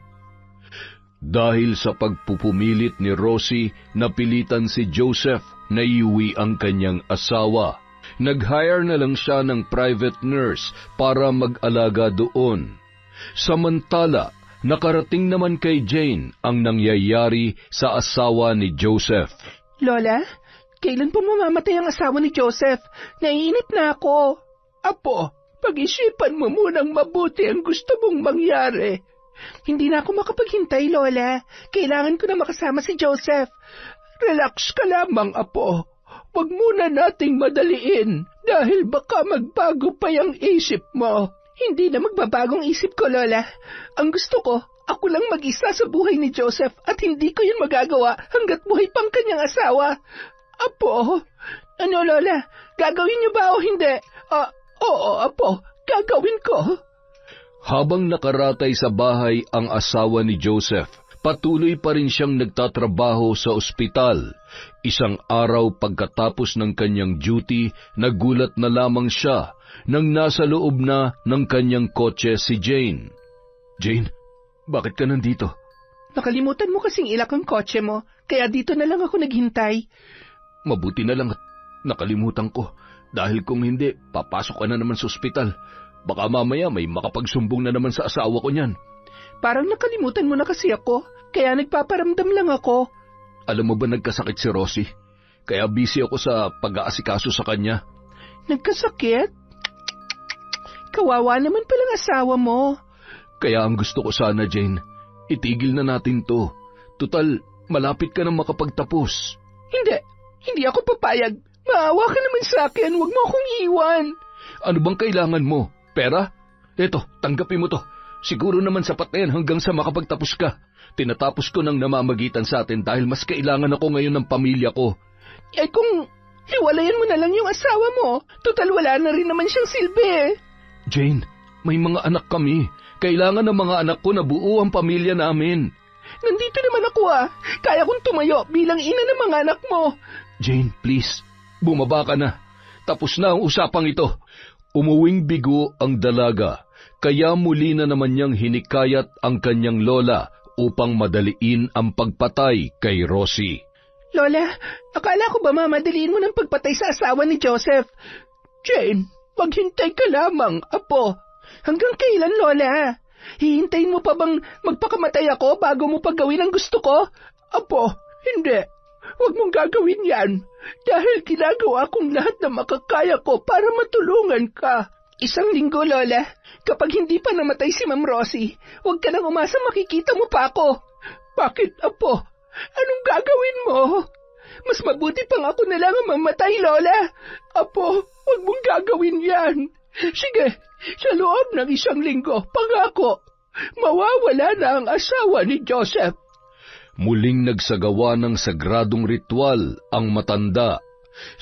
Dahil sa pagpupumilit ni Rosie, napilitan si Joseph na iuwi ang kanyang asawa. Nag-hire na lang siya ng private nurse para mag-alaga doon. Samantala, nakarating naman kay Jane ang nangyayari sa asawa ni Joseph. Lola, kailan po mamamatay ang asawa ni Joseph? Naiinip na ako. Apo, pag-isipan mo munang mabuti ang gusto mong mangyari. Hindi na ako makapaghintay, Lola. Kailangan ko na makasama si Joseph. Relax ka lamang, Apo. Huwag muna nating madaliin dahil baka magbago pa yung isip mo. Hindi na magbabagong isip ko, Lola. Ang gusto ko, ako lang mag-isa sa buhay ni Joseph at hindi ko yun magagawa hanggat buhay pang kanyang asawa. Apo, ano, Lola? Gagawin niyo ba o hindi? Oo, Apo, gagawin ko. Habang nakaratay sa bahay ang asawa ni Joseph, patuloy pa rin siyang nagtatrabaho sa ospital. Isang araw pagkatapos ng kanyang duty, nagulat na lamang siya nang nasa loob na ng kanyang kotse si Jane. Jane, bakit ka nandito? Nakalimutan mo kasing ilak ang kotse mo, kaya dito na lang ako naghintay. Mabuti na lang at nakalimutan ko, dahil kung hindi, papasok ka na naman sa ospital. Baka mamaya may makapagsumbong na naman sa asawa ko niyan. Parang nakalimutan mo na kasi ako, kaya nagpaparamdam lang ako. Alam mo ba nagkasakit si Rosie? Kaya busy ako sa pag-aasikaso sa kanya. Nagkasakit? Kawawa naman palang asawa mo. Kaya ang gusto ko sana, Jane, itigil na natin to. Tutal, malapit ka nang makapagtapos. Hindi ako papayag. Maawa ka naman sa akin, huwag mo akong iwan. Ano bang kailangan mo? Pera? Eto, tanggapin mo to. Siguro naman sapat na yan hanggang sa makapagtapos ka. Tinatapos ko nang namamagitan sa atin dahil mas kailangan ako ngayon ng pamilya ko. Eh kung hiwalayan mo na lang yung asawa mo, total wala na rin naman siyang silbi. Jane, may mga anak kami. Kailangan ng mga anak ko na buo ang pamilya namin. Nandito naman ako Kaya kong tumayo bilang ina ng mga anak mo. Jane, please, bumaba ka na. Tapos na ang usapang ito. Umuwing bigo ang dalaga, kaya muli na naman niyang hinikayat ang kanyang lola upang madaliin ang pagpatay kay Rosie. Lola, akala ko ba mamadaliin mo ng pagpatay sa asawa ni Joseph? Jane, maghintay ka lamang, Apo. Hanggang kailan, Lola? Hihintayin mo pa bang magpakamatay ako bago mo paggawin ang gusto ko? Apo, hindi. Huwag mong gagawin yan. Dahil ginagawa kong lahat na makakaya ko para matulungan ka. 1 linggo, Lola. Kapag hindi pa namatay si Ma'am Rosie, huwag ka nang umasa makikita mo pa ako. Bakit, Apo? Anong gagawin mo? Mas mabuti pang ako na lang ang mamatay, Lola. Apo, huwag mong gagawin yan. Sige, sa loob ng 1 linggo, pangako, mawawala na ang asawa ni Joseph. Muling nagsagawa ng sagradong ritual ang matanda.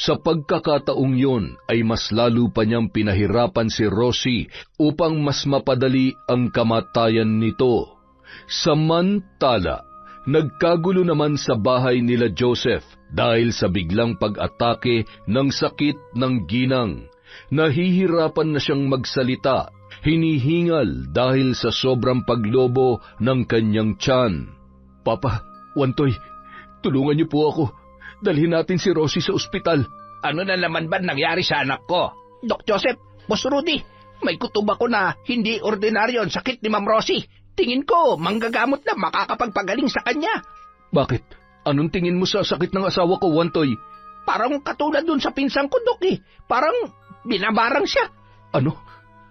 Sa pagkakataong yun ay mas lalo pa niyang pinahirapan si Rosie upang mas mapadali ang kamatayan nito. Samantala, nagkagulo naman sa bahay nila Joseph dahil sa biglang pag-atake ng sakit ng ginang. Nahihirapan na siyang magsalita, hinihingal dahil sa sobrang paglobo ng kanyang tiyan. Papa, Wantoy, tulungan niyo po ako. Dalhin natin si Rosie sa ospital. Ano na naman ba nangyari sa anak ko? Doc Joseph, Boss Rudy, may kutob ako na hindi ordinaryo ang sakit ni Ma'am Rosie. Tingin ko, manggagamot na makakapagpagaling sa kanya. Bakit? Anong tingin mo sa sakit ng asawa ko, Wantoy? Parang katulad dun sa pinsang ko, Doc Parang binabarang siya. Ano?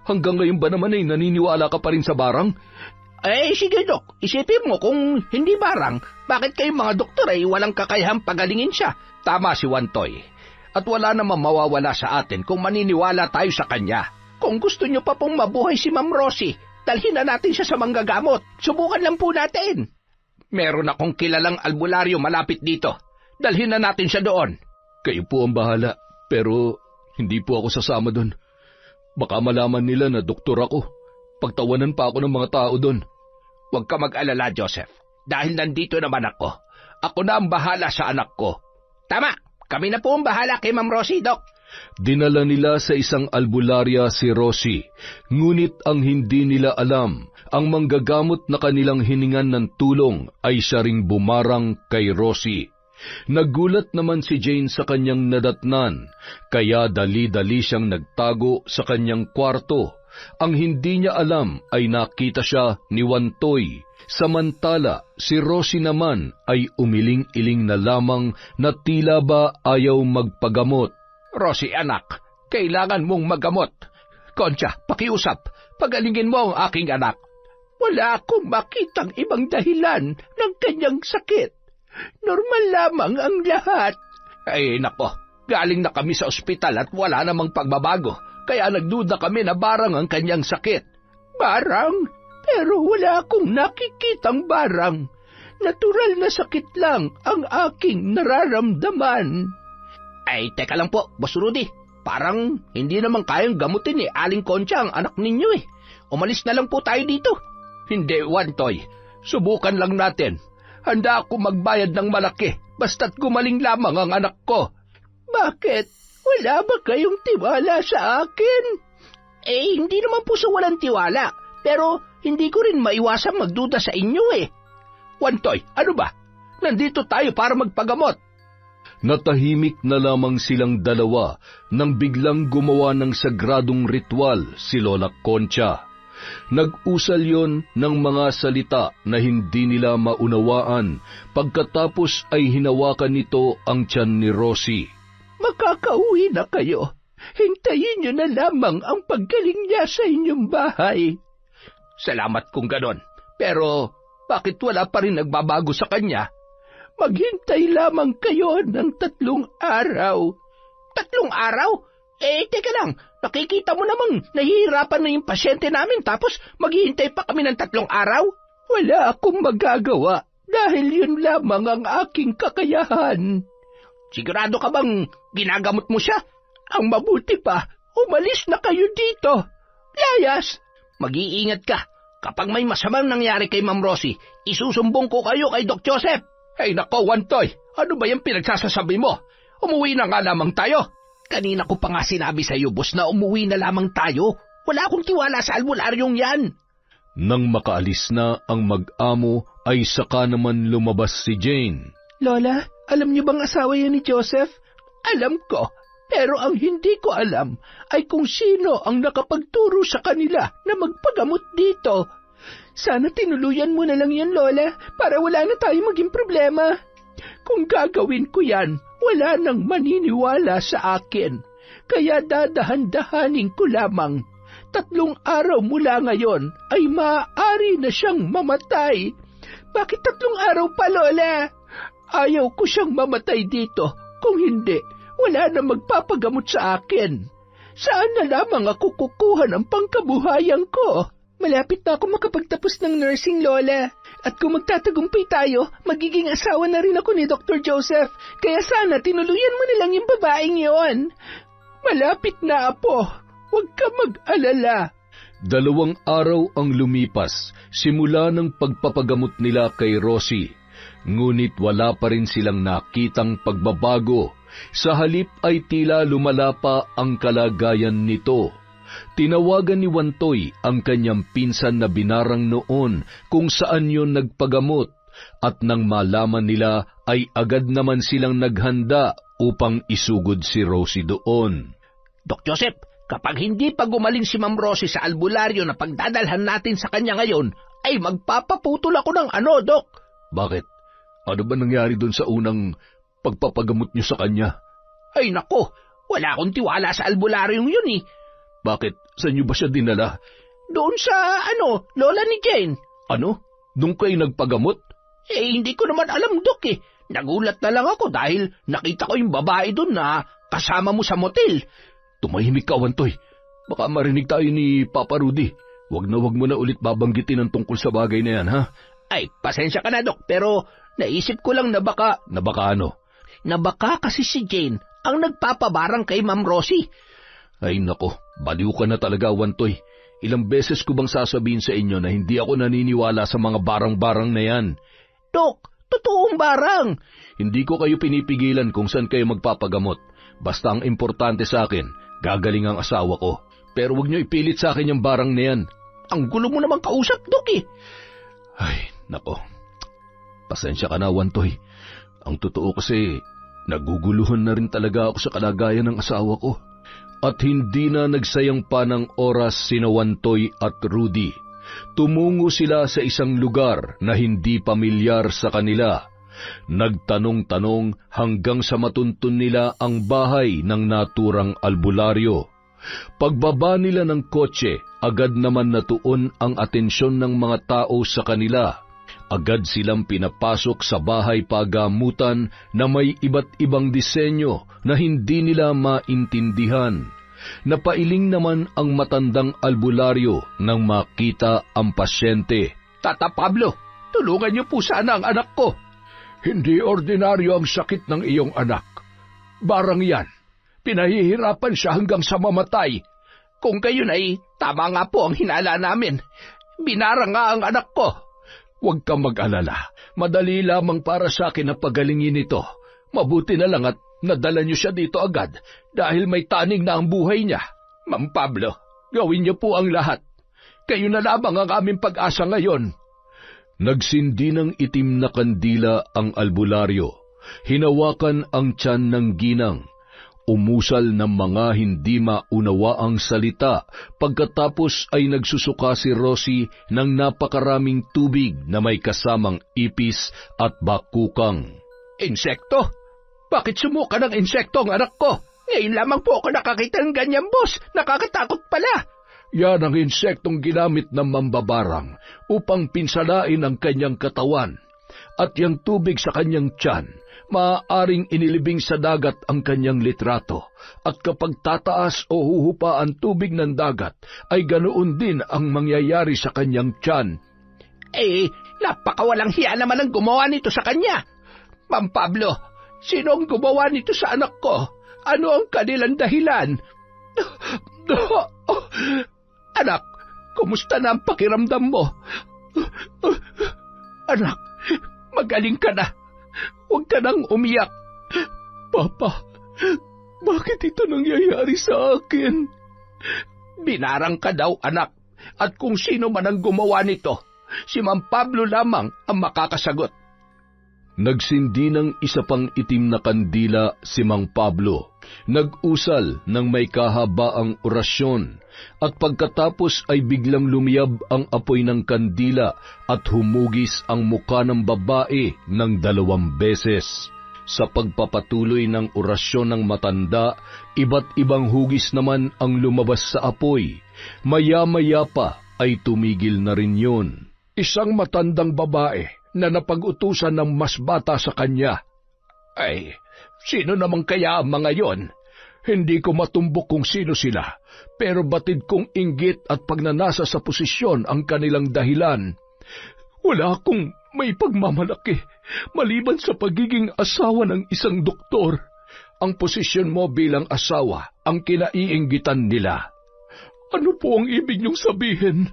Hanggang ngayon ba naman ay naniniwala ka pa rin sa barang? Sige, Doc. Isipin mo kung hindi barang, bakit kayong mga doktor ay walang kakayahang pagalingin siya? Tama si Wantoy. At wala namang mawawala sa atin kung maniniwala tayo sa kanya. Kung gusto niyo pa pong mabuhay si Ma'am Rosie, dalhin na natin siya sa manggagamot. Subukan lang po natin. Meron akong kilalang albularyo malapit dito. Dalhin na natin siya doon. Kayo po ang bahala, pero hindi po ako sasama doon. Baka malaman nila na doktor ako. Pagtawanan pa ako ng mga tao doon. Huwag ka mag-alala, Joseph. Dahil nandito naman ako. Ako na ang bahala sa anak ko. Tama, kami na po ang bahala kay Ma'am Rosie, Doc. Dinala nila sa isang albularya si Rosie. Ngunit ang hindi nila alam, ang manggagamot na kanilang hiningan ng tulong ay siya ring bumarang kay Rosie. Nagulat naman si Jane sa kanyang nadatnan, kaya dali-dali siyang nagtago sa kanyang kwarto. Ang hindi niya alam ay nakita siya ni Wantoy. Samantala, si Rosie naman ay umiling-iling na lamang na tila ba ayaw magpagamot. Rosie anak, kailangan mong magamot. Concha, pakiusap, pagalingin mo ang aking anak. Wala akong makitang ibang dahilan ng kanyang sakit. Normal lamang ang lahat. Ay nako, galing na kami sa ospital at wala namang pagbabago. Kaya nagduda kami na barang ang kanyang sakit. Barang? Pero wala akong nakikitang barang. Natural na sakit lang ang aking nararamdaman. Ay, teka lang po, Boss Rudy. Parang hindi naman kayang gamutin ni Aling Concha ang anak ninyo eh. Umalis na lang po tayo dito. Hindi, Wantoy. Subukan lang natin. Handa ako magbayad ng malaki basta't gumaling lamang ang anak ko. Bakit? Wala ba kayong tiwala sa akin? Hindi naman po sa walang tiwala. Pero hindi ko rin maiwasang magduda sa inyo eh. Wantoy, ano ba? Nandito tayo para magpagamot. Natahimik na lamang silang dalawa nang biglang gumawa ng sagradong ritual si Lola Concha. Nag-usal yon ng mga salita na hindi nila maunawaan, pagkatapos ay hinawakan nito ang tiyan ni Rosie. Makakauwi na kayo. Hintayin niyo na lamang ang paggaling niya sa inyong bahay. Salamat kung ganon. Pero bakit wala pa rin nagbabago sa kanya? Maghintay lamang kayo ng 3 araw. 3 araw? Teka lang. Nakikita mo namang nahihirapan na yung pasyente namin tapos maghihintay pa kami ng 3 araw? Wala akong magagawa dahil yun lamang ang aking kakayahan. Sigurado ka bang ginagamot mo siya? Ang mabuti pa, umalis na kayo dito. Layas! Mag-iingat ka. Kapag may masamang nangyari kay Ma'am Rosie, isusumbong ko kayo kay Doc Joseph. Ay nako, Wantoy, ano ba yung pinagsasasabi mo? Umuwi na nga lamang tayo. Kanina ko pa nga sinabi sa iyo, boss, na umuwi na lamang tayo. Wala akong tiwala sa albularyong yan. Nang makaalis na ang mag-amo, ay saka naman lumabas si Jane. Lola, alam niyo bang asawa yan ni Joseph? Alam ko, pero ang hindi ko alam ay kung sino ang nakapagturo sa kanila na magpagamot dito. Sana tinuluyan mo na lang yan, Lola, para wala na tayo maging problema. Kung gagawin ko yan, wala nang maniniwala sa akin. Kaya dadahan-dahanin ko lamang. 3 araw mula ngayon ay maaari na siyang mamatay. Bakit 3 araw pa, Lola? Ayaw ko siyang mamatay dito. Kung hindi, wala na magpapagamot sa akin. Saan na lamang ako kukuha ng pangkabuhayan ko? Malapit na ako makapagtapos ng nursing, Lola. At kung magtatagumpay tayo, magiging asawa na rin ako ni Dr. Joseph. Kaya sana tinuluyan mo na lang yung babaeng yon. Malapit na, Apo. Huwag ka mag-alala. 2 araw ang lumipas simula ng pagpapagamot nila kay Rosie. Ngunit wala pa rin silang nakitang pagbabago. Sa halip ay tila lumala pa ang kalagayan nito. Tinawagan ni Wantoy ang kanyang pinsan na binarang noon kung saan yon nagpagamot, at nang malaman nila ay agad naman silang naghanda upang isugod si Rosie doon. Doc Joseph, kapag hindi pa gumaling si Ma'am Rosie sa albularyo na pagdadalhan natin sa kanya ngayon, ay magpapaputol ako ng ano, Doc? Bakit? Ano ba nangyari doon sa unang pagpapagamot niyo sa kanya? Ay nako, wala akong tiwala sa albularyong yun eh. Bakit? Saan niyo ba siya dinala? Doon sa, lola ni Jane. Ano? Doon kayo nagpagamot? Hindi ko naman alam, Doc eh. Nagulat na lang ako dahil nakita ko yung babae doon na kasama mo sa motel. Tumahimik ka, Wantoy. Baka marinig tayo ni Papa Rudy. Wag mo na ulit babanggitin ang tungkol sa bagay na yan, ha? Ay, pasensya ka na, Doc, pero naisip ko lang na baka... Na baka ano? Na baka kasi si Jane ang nagpapabarang kay Ma'am Rosie. Ay nako, baliw ka na talaga, Wantoy. Ilang beses ko bang sasabihin sa inyo na hindi ako naniniwala sa mga barang-barang na yan? Dok, totoong barang. Hindi ko kayo pinipigilan kung saan kayo magpapagamot. Basta ang importante sa akin, gagaling ang asawa ko. Pero huwag niyo ipilit sa akin yung barang na yan. Ang gulo mo naman kausap, Dok eh. Ay, nako. Pasensya ka na, Wantoy. Ang totoo kasi, naguguluhan na rin talaga ako sa kalagayan ng asawa ko. At hindi na nagsayang pa ng oras sina Wantoy at Rudy. Tumungo sila sa isang lugar na hindi pamilyar sa kanila. Nagtanong-tanong hanggang sa matuntun nila ang bahay ng naturang albularyo. Pagbaba nila ng kotse, agad naman natuon ang atensyon ng mga tao sa kanila. Agad silang pinapasok sa bahay pagamutan na may iba't ibang disenyo na hindi nila maintindihan. Napailing naman ang matandang albularyo nang makita ang pasyente. Tata Pablo, tulungan niyo po sana ang anak ko. Hindi ordinaryo ang sakit ng iyong anak. Barang yan. Pinahihirapan siya hanggang sa mamatay. Kung gayon ay tama nga po ang hinala namin. Binara nga ang anak ko. Huwag kang mag-alala. Madali lamang para sa akin na pagalingin ito. Mabuti na lang at nadala niyo siya dito agad dahil may taning na ang buhay niya. Ma'am Pablo, gawin niyo po ang lahat. Kayo na lamang ang aming pag-asa ngayon. Nagsindi ng itim na kandila ang albularyo. Hinawakan ang tiyan ng ginang. Umusal ng mga hindi maunawaang salita. Pagkatapos ay nagsusuka si Rosie ng napakaraming tubig na may kasamang ipis at bakukang. Insekto? Bakit sumuka ng insekto ang anak ko? Ngayon lamang po ako nakakita ng ganyan, boss. Nakakatakot pala. Yan ang insektong ginamit ng mambabarang upang pinsalain ang kanyang katawan. At yung tubig sa kanyang tiyan, maaaring inilibing sa dagat ang kanyang litrato. At kapag tataas o huhupa ang tubig ng dagat, ay ganoon din ang mangyayari sa kanyang tiyan. Napakawalang hiya naman ang gumawa nito sa kanya. Ma'am Pablo, sino ang gumawa nito sa anak ko? Ano ang kanilang dahilan? Anak, kumusta na ang pakiramdam mo? Anak, magaling ka na. Huwag ka nang umiyak. Papa, bakit ito nangyayari sa akin? Binarang ka daw, anak. At kung sino man ang gumawa nito, si Ma'am Pablo lamang ang makakasagot. Nagsindi ng isa pang itim na kandila si Mang Pablo. Nag-usal ng may kahabaang orasyon at pagkatapos ay biglang lumiyab ang apoy ng kandila at humugis ang muka ng babae ng 2 beses. Sa pagpapatuloy ng orasyon ng matanda, iba't ibang hugis naman ang lumabas sa apoy. Maya-maya pa ay tumigil na rin yun. Isang matandang babae na napag-utusan ng mas bata sa kanya. Ay, sino naman kaya ang mga yon? Hindi ko matumbok kung sino sila, pero batid kong inggit at pagnanasa sa posisyon ang kanilang dahilan. Wala akong may pagmamalaki, maliban sa pagiging asawa ng isang doktor. Ang posisyon mo bilang asawa ang kinaiinggitan nila. Ano po ang ibig niyong sabihin?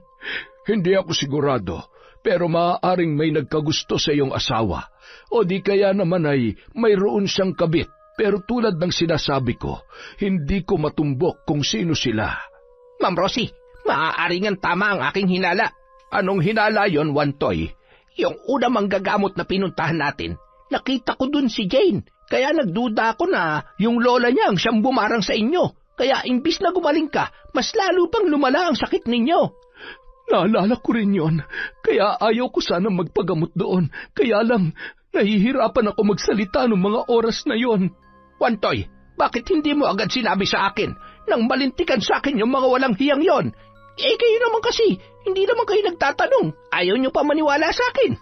Hindi ako sigurado, pero maaaring may nagkagusto sa iyong asawa, o di kaya naman ay mayroon siyang kabit, pero tulad ng sinasabi ko, hindi ko matumbok kung sino sila. Ma'am Rosie, maaaring ang tama ang aking hinala. Anong hinala yon, Wantoy? Yung unang manggagamot na pinuntahan natin, nakita ko dun si Jane, kaya nagduda ako na yung lola niya ang siyang bumarang sa inyo. Kaya imbis na gumaling ka, mas lalo pang lumala ang sakit ninyo. Naalala ko rin yon, kaya ayaw ko sana magpagamot doon. Kaya lang, nahihirapan ako magsalita ng mga oras na yon. Wantoy, bakit hindi mo agad sinabi sa akin nang malintikan sa akin yung mga walang hiyang yon? Kayo naman kasi, hindi naman kayo nagtatanong. Ayaw nyo pa maniwala sa akin.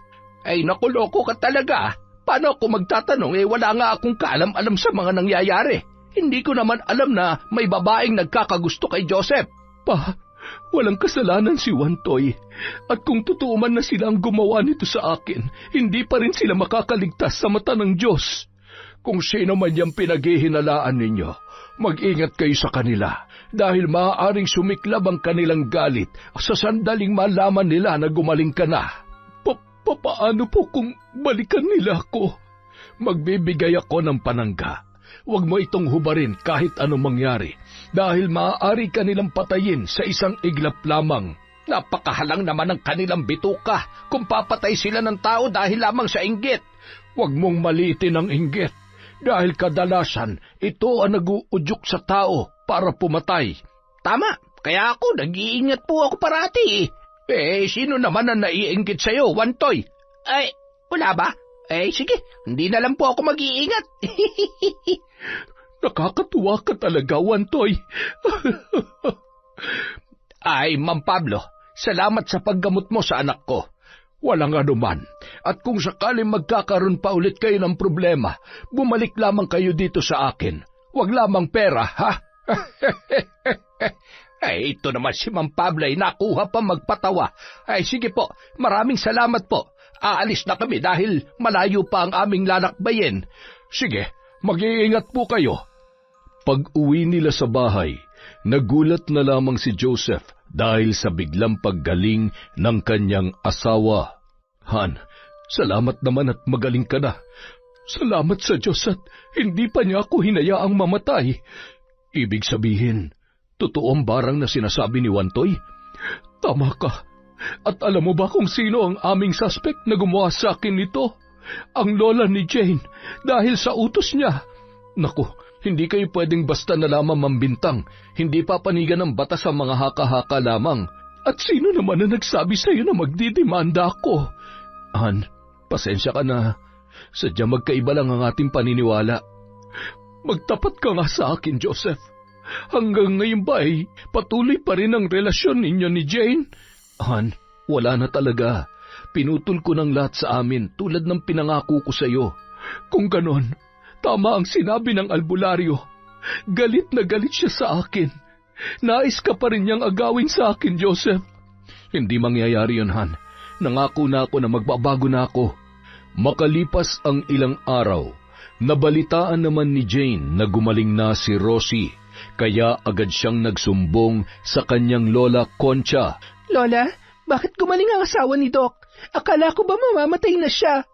Ay nakuloko ka talaga. Paano ako magtatanong wala nga akong kaalam-alam sa mga nangyayari. Hindi ko naman alam na may babaeng nagkakagusto kay Joseph. Pa, walang kasalanan si Wantoy. At kung totoo man na sila ang gumawa nito sa akin, hindi pa rin sila makakaligtas sa mata ng Diyos. Kung sino man yung pinaghihinalaan ninyo, mag-ingat kayo sa kanila dahil maaaring sumiklab ang kanilang galit sa sandaling malaman nila na gumaling ka na. Paano po kung balikan nila ako? Magbibigay ako ng panangga. Huwag mo itong hubarin kahit anong mangyari dahil maaari kanilang patayin sa isang iglap lamang. Napakahalang naman ng kanilang bituka kung papatay sila ng tao dahil lamang sa inggit. Huwag mong maliitin ang inggit dahil kadalasan ito ang nag-uudyok sa tao para pumatay. Tama, kaya ako nag-iingat po ako parati. Sino naman ang naiinggit sa'yo, Wantoy? Ay, wala ba? Sige, hindi na lang po ako mag-iingat. Nakakatuwa ka talaga, Wantoy. Ay, Ma'am Pablo, salamat sa paggamot mo sa anak ko. Walang anuman. At kung sakaling magkakaroon pa ulit kayo ng problema, bumalik lamang kayo dito sa akin. Huwag lamang pera, ha? Ito naman si Ma'am Pablo ay nakuha pa magpatawa. Sige po, maraming salamat po. Aalis na kami dahil malayo pa ang aming lalakbayin. Sige, mag-iingat po kayo. Pag-uwi nila sa bahay, nagulat na lamang si Joseph dahil sa biglang paggaling ng kanyang asawa. Han, salamat naman at magaling ka na. Salamat sa Diyos at hindi pa niya ako hinayaang mamatay. Ibig sabihin, totoo ang barang na sinasabi ni Wantoy? Tama ka. At alam mo ba kung sino ang aming suspect na gumawa sa akin nito? Ang lola ni Jane, dahil sa utos niya. Naku, hindi kayo pwedeng basta na lamang mambintang. Hindi papanigan ng batas sa mga haka-haka lamang. At sino naman na nagsabi sa iyo na magdidemanda ako? Han, pasensya ka na. Sadya magkaiba lang ang ating paniniwala. Magtapat ka nga sa akin, Joseph. Hanggang ngayon ba ay patuloy pa rin ang relasyon ninyo ni Jane? Han, wala na talaga. Pinutol ko ng lahat sa amin tulad ng pinangako ko sa iyo. Kung ganon, tama ang sinabi ng albularyo. Galit na galit siya sa akin. Nais ka pa rin niyang agawin sa akin, Joseph. Hindi mangyayari yun, Han. Nangako na ako na magbabago na ako. Makalipas ang ilang araw, nabalitaan naman ni Jane na gumaling na si Rosie, kaya agad siyang nagsumbong sa kanyang lola Concha. Lola, bakit gumaling ang asawa ni Doc? Akala ko ba mamamatay na siya?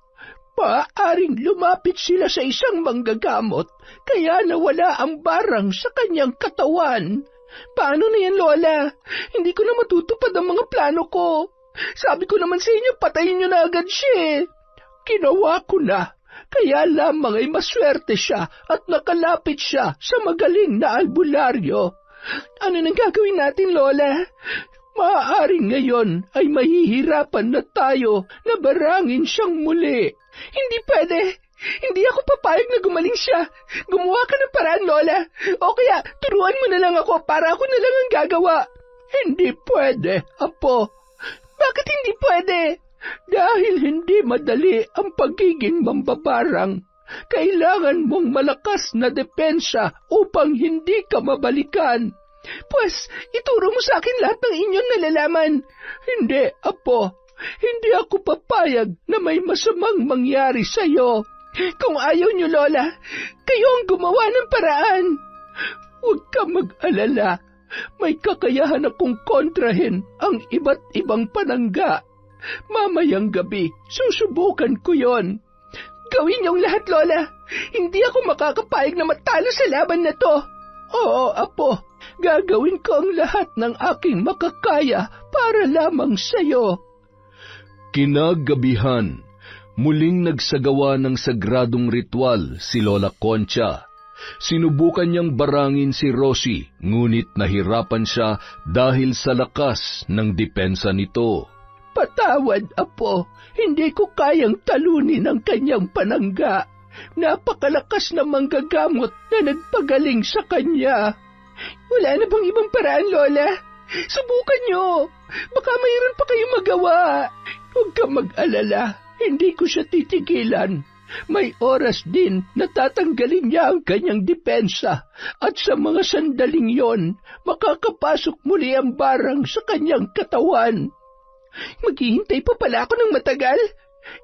Maaaring lumapit sila sa isang manggagamot, kaya nawala ang barang sa kanyang katawan. Paano na yan, Lola? Hindi ko na matutupad ang mga plano ko. Sabi ko naman sa inyo, patayin niyo na agad siya. Ginawa ko na, kaya lamang ay maswerte siya at nakalapit siya sa magaling na albularyo. Ano nang gagawin natin, Lola? Maaaring ngayon ay mahihirapan na tayo na barangin siyang muli. Hindi pwede. Hindi ako papayag na gumaling siya. Gumawa ka ng paraan, Lola. O kaya turuan mo na lang ako para ako na lang ang gagawa. Hindi pwede, Apo. Bakit hindi pwede? Dahil hindi madali ang pagiging mambabarang. Kailangan mong malakas na depensa upang hindi ka mabalikan. Pues, ituro mo sa akin lahat ng inyong nalalaman. Hindi, Apo. Hindi ako papayag na may masamang mangyari sa'yo. Kung ayaw niyo, Lola, kayo ang gumawa ng paraan. Huwag ka mag-alala. May kakayahan akong kontrahin ang iba't ibang panangga. Mamayang gabi, susubukan ko yon. Gawin niyong lahat, Lola. Hindi ako makakapayag na matalo sa laban na to. Oo, Apo. Gagawin ko ang lahat ng aking makakaya para lamang sa'yo. Kinagabihan, muling nagsagawa ng sagradong ritual si Lola Concha. Sinubukan niyang barangin si Rosie, ngunit nahirapan siya dahil sa lakas ng depensa nito. Patawad, Apo. Hindi ko kayang talunin ang kanyang panangga. Napakalakas na manggagamot na nagpagaling sa kanya. Wala na bang ibang paraan, Lola? Subukan niyo. Baka mayroon pa kayong magawa. Huwag ka mag-alala. Hindi ko siya titigilan. May oras din na tatanggalin niya ang kanyang depensa. At sa mga sandaling yon, makakapasok muli ang barang sa kanyang katawan. Maghihintay pa pala ako ng matagal?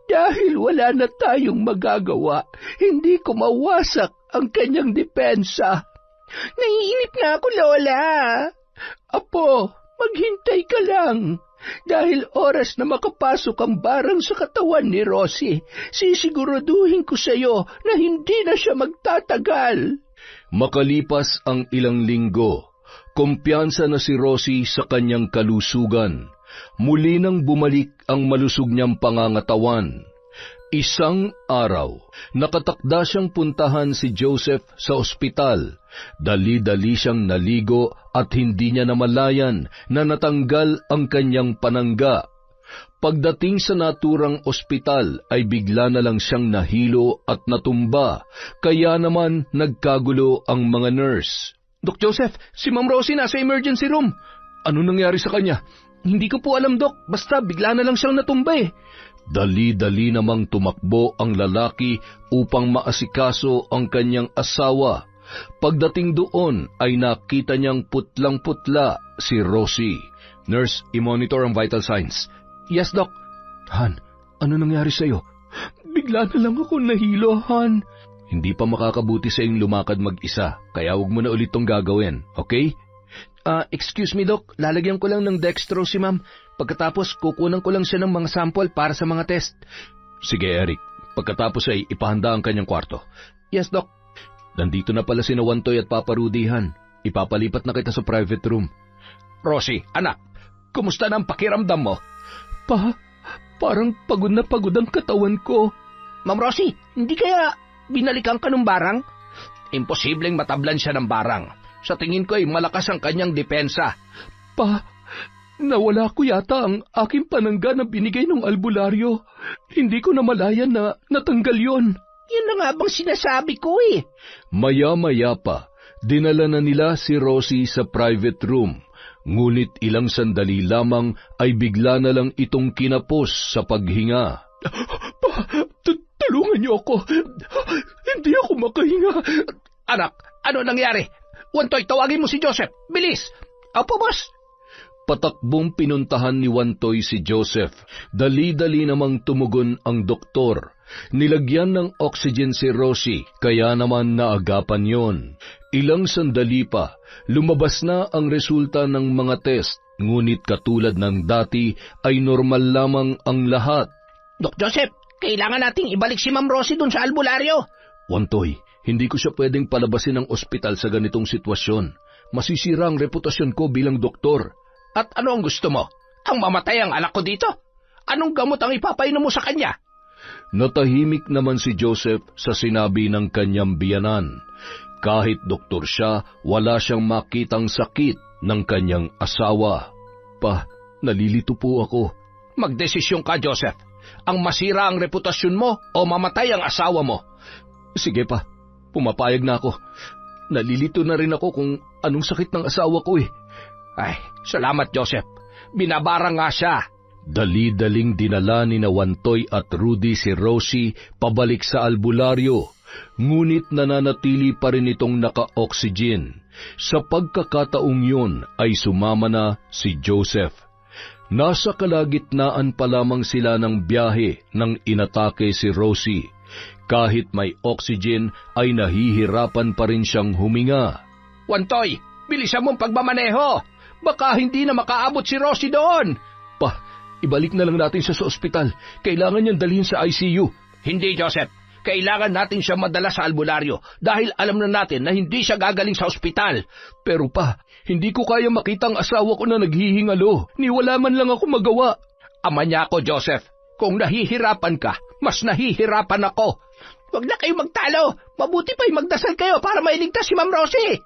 Dahil wala na tayong magagawa, hindi ko mawasak ang kanyang depensa. Naiinip na ako, Lola. Apo, maghintay ka lang. Dahil oras na makapasok ang barang sa katawan ni Rosie, sisiguraduhin ko sa iyo na hindi na siya magtatagal. Makalipas ang ilang linggo, kumpiyansa na si Rosie sa kanyang kalusugan. Muli nang bumalik ang malusog niyang pangangatawan. Isang araw, nakatakda siyang puntahan si Joseph sa ospital. Dali-dali siyang naligo at hindi niya namalayan na natanggal ang kanyang panangga. Pagdating sa naturang ospital ay bigla na lang siyang nahilo at natumba, kaya naman nagkagulo ang mga nurse. Doc Joseph, si Ma'am Rosie nasa emergency room. Ano nangyari sa kanya? Hindi ko po alam, Doc. Basta bigla na lang siyang natumba eh. Dali-dali namang tumakbo ang lalaki upang maasikaso ang kanyang asawa. Pagdating doon ay nakita niyang putlang-putla si Rosie. Nurse, i-monitor ang vital signs. Yes, Doc. Han, ano nangyari sa'yo? Bigla na lang ako nahilo, Han. Hindi pa makakabuti sa iyong lumakad mag-isa, kaya huwag mo na ulit tong gagawin, okay? Excuse me, Doc. Lalagyan ko lang ng dextrose si Ma'am. Pagkatapos, kukunan ko lang siya ng mga sample para sa mga test. Sige, Eric. Pagkatapos ay ipahanda ang kanyang kwarto. Yes, Doc. Nandito na pala sina Wantoy at Papa Rudyhan. Ipapalipat na kita sa private room. Rosie, anak, kumusta na ang pakiramdam mo? Parang pagod na pagod ang katawan ko. Ma'am Rosie, hindi kaya binalikan ka ng barang? Imposibleng matablan siya ng barang. Sa tingin ko ay malakas ang kanyang depensa. Nawala ko yata ang aking panangga na binigay ng albularyo. Hindi ko namalayan na natanggal yon. Yun na nga bang sinasabi ko eh. Maya-maya pa, dinala na nila si Rosie sa private room. Ngunit ilang sandali lamang ay bigla na lang itong kinapos sa paghinga. Tulungan niyo ako. Hindi ako makahinga. Anak, ano nangyari? Wantoy, tawagin mo si Joseph. Bilis! Opo, boss. Patakbong pinuntahan ni Wantoy si Joseph. Dali-dali namang tumugon ang doktor. Nilagyan ng oxygen si Rosie, kaya naman naagapan yon. Ilang sandali pa, lumabas na ang resulta ng mga test. Ngunit katulad ng dati ay normal lamang ang lahat. Dok Joseph, kailangan nating ibalik si Ma'am Rosie dun sa albularyo. Wantoy, hindi ko siya pwedeng palabasin ng ospital sa ganitong sitwasyon. Masisira ang reputasyon ko bilang doktor. At ano ang gusto mo? Ang mamatay ang anak ko dito? Anong gamot ang ipapainom mo sa kanya? Natahimik naman si Joseph sa sinabi ng kanyang biyanan. Kahit doktor siya, wala siyang makitang sakit ng kanyang asawa. Nalilito po ako. Magdesisyon ka, Joseph. Ang masira ang reputasyon mo o mamatay ang asawa mo? Sige pa, pumapayag na ako. Nalilito na rin ako kung anong sakit ng asawa ko eh. Ay, salamat Joseph. Binabara nga siya. Dali-daling dinala ni na Wantoy at Rudy si Rosie pabalik sa albularyo. Ngunit nananatili pa rin itong naka-oxygen. Sa pagkakataong yun ay sumama na si Joseph. Nasa kalagitnaan pa lamang sila ng biyahe nang inatake si Rosie. Kahit may oxygen ay nahihirapan pa rin siyang huminga. Wantoy, bilisan mong pagmamaneho. Baka hindi na makaabot si Rosie doon. Ibalik na lang natin siya sa ospital. Kailangan niyang dalhin sa ICU. Hindi, Joseph. Kailangan natin siya madala sa albularyo dahil alam na natin na hindi siya gagaling sa ospital. Pero hindi ko kaya makita ang asawa ko na naghihingalo. Wala man lang ako magawa. Ama niya ako, Joseph. Kung nahihirapan ka, mas nahihirapan ako. Huwag na kayo magtalo. Mabuti pa'y magdasal kayo para mailigtas si Ma'am Rosie.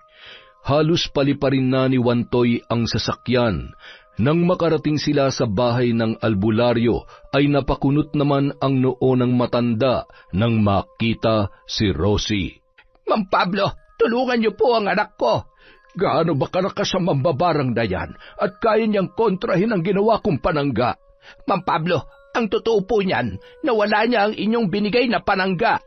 Halos paliparin na ni Wantoy ang sasakyan. Nang makarating sila sa bahay ng albularyo, ay napakunot naman ang noo ng matanda nang makita si Rosie. Ma'am Pablo, tulungan niyo po ang anak ko. Gaano ba karakas ang mambabarang na yan at kaya niyang kontrahin ang ginawa kong panangga? Ma'am Pablo, ang totoo po niyan, nawala niya ang inyong binigay na panangga.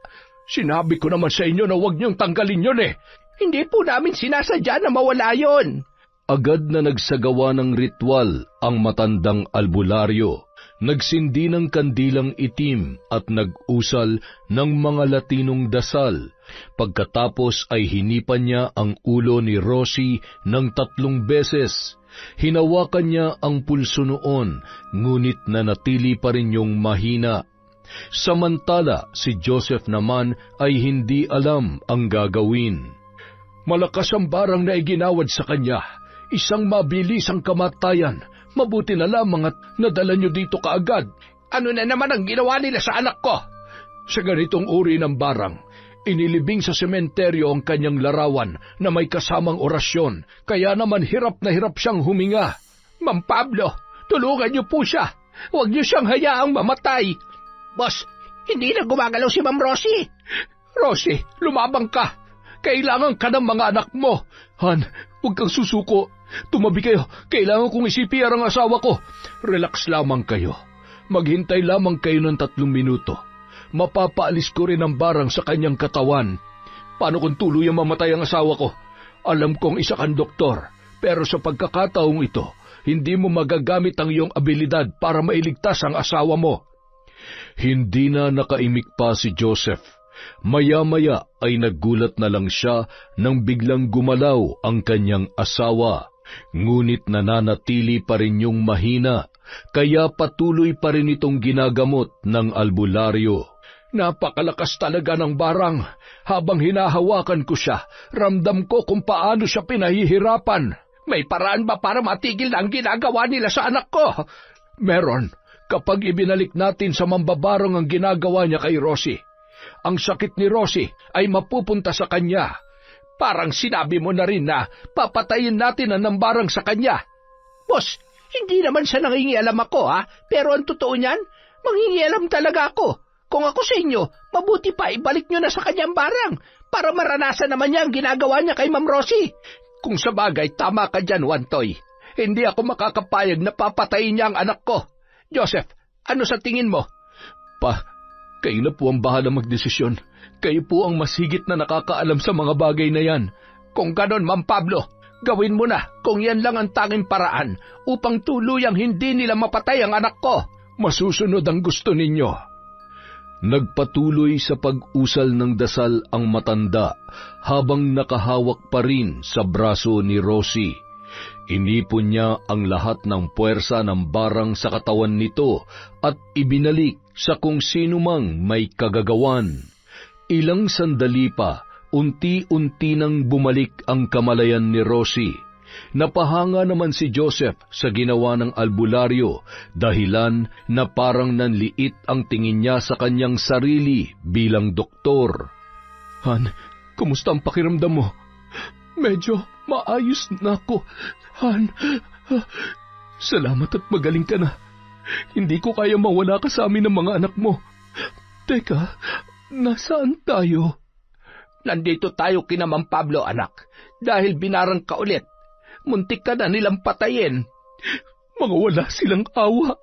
Sinabi ko naman sa inyo na huwag niyong tanggalin yun eh. Hindi po namin sinasadya na mawala yon. Agad na nagsagawa ng ritual ang matandang albularyo. Nagsindi ng kandilang itim at nag-usal ng mga Latinong dasal. Pagkatapos ay hinipan niya ang ulo ni Rosie ng 3 beses. Hinawakan niya ang pulso noon, ngunit nanatili pa rin yung mahina. Samantala, si Joseph naman ay hindi alam ang gagawin. Malakas ang barang na iginawad sa kanya. Isang mabilis ang kamatayan. Mabuti na lamang at nadala niyo dito kaagad. Ano na naman ang ginawa nila sa anak ko? Sa ganitong uri ng barang, inilibing sa sementeryo ang kanyang larawan na may kasamang orasyon, kaya naman hirap na hirap siyang huminga. Ma'am Pablo, tulungan niyo po siya. Huwag niyo siyang hayaang mamatay. Boss, hindi na gumagalaw si Ma'am Rosie. Rosie, lumabang ka. Kailangan ka ng mga anak mo. Han, huwag kang susuko. Tumabi kayo. Kailangan kong i-CPR ang asawa ko. Relax lamang kayo. Maghintay lamang kayo ng 3 minuto. Mapapaalis ko rin ang barang sa kanyang katawan. Paano kung tuluyang mamatay ang asawa ko? Alam kong isa kang doktor, pero sa pagkakataong ito, hindi mo magagamit ang iyong abilidad para mailigtas ang asawa mo. Hindi na nakaimik pa si Joseph. Maya-maya ay naggulat na lang siya nang biglang gumalaw ang kanyang asawa. Ngunit nananatili pa rin yung mahina, kaya patuloy pa rin itong ginagamot ng albularyo. Napakalakas talaga ng barang. Habang hinahawakan ko siya, ramdam ko kung paano siya pinahihirapan. May paraan ba para matigil na ang ginagawa nila sa anak ko? Meron, kapag ibinalik natin sa mambabarang ang ginagawa niya kay Rosie. Ang sakit ni Rosie ay mapupunta sa kanya. Parang sinabi mo na rin na papatayin natin ang nambarang sa kanya. Boss, hindi naman siya nangingialam ako pero ang totoo niyan, mangingialam talaga ako. Kung ako sa inyo, mabuti pa ibalik nyo na sa kanyang barang para maranasan naman niya ang ginagawa niya kay Ma'am Rosie. Kung sa bagay, tama ka dyan, Wantoy. Hindi ako makakapayag na papatayin niya ang anak ko. Joseph, ano sa tingin mo? Kayo na po ang bahala magdesisyon. Kayo po ang mas higit na nakakaalam sa mga bagay na yan. Kung ganon, Ma'am Pablo, gawin mo na kung yan lang ang tanging paraan upang tuluyang hindi nila mapatay ang anak ko. Masusunod ang gusto ninyo. Nagpatuloy sa pag-usal ng dasal ang matanda habang nakahawak pa rin sa braso ni Rosie. Inipon niya ang lahat ng puwersa ng barang sa katawan nito at ibinalik sa kung sino mang may kagagawan. Ilang sandali pa, unti-unti nang bumalik ang kamalayan ni Rosie. Napahanga naman si Joseph sa ginawa ng albularyo, dahilan na parang nanliit ang tingin niya sa kanyang sarili bilang doktor. Han, kumusta ang pakiramdam mo? Medyo maayos na ako, Han. Salamat at magaling ka na. Hindi ko kaya mawala ka sa amin ng mga anak mo. Teka, nasaan tayo? Nandito tayo kina Ma'am Pablo, anak, dahil binarang ka ulit. Muntik ka na nilang patayin. Mga wala silang awa.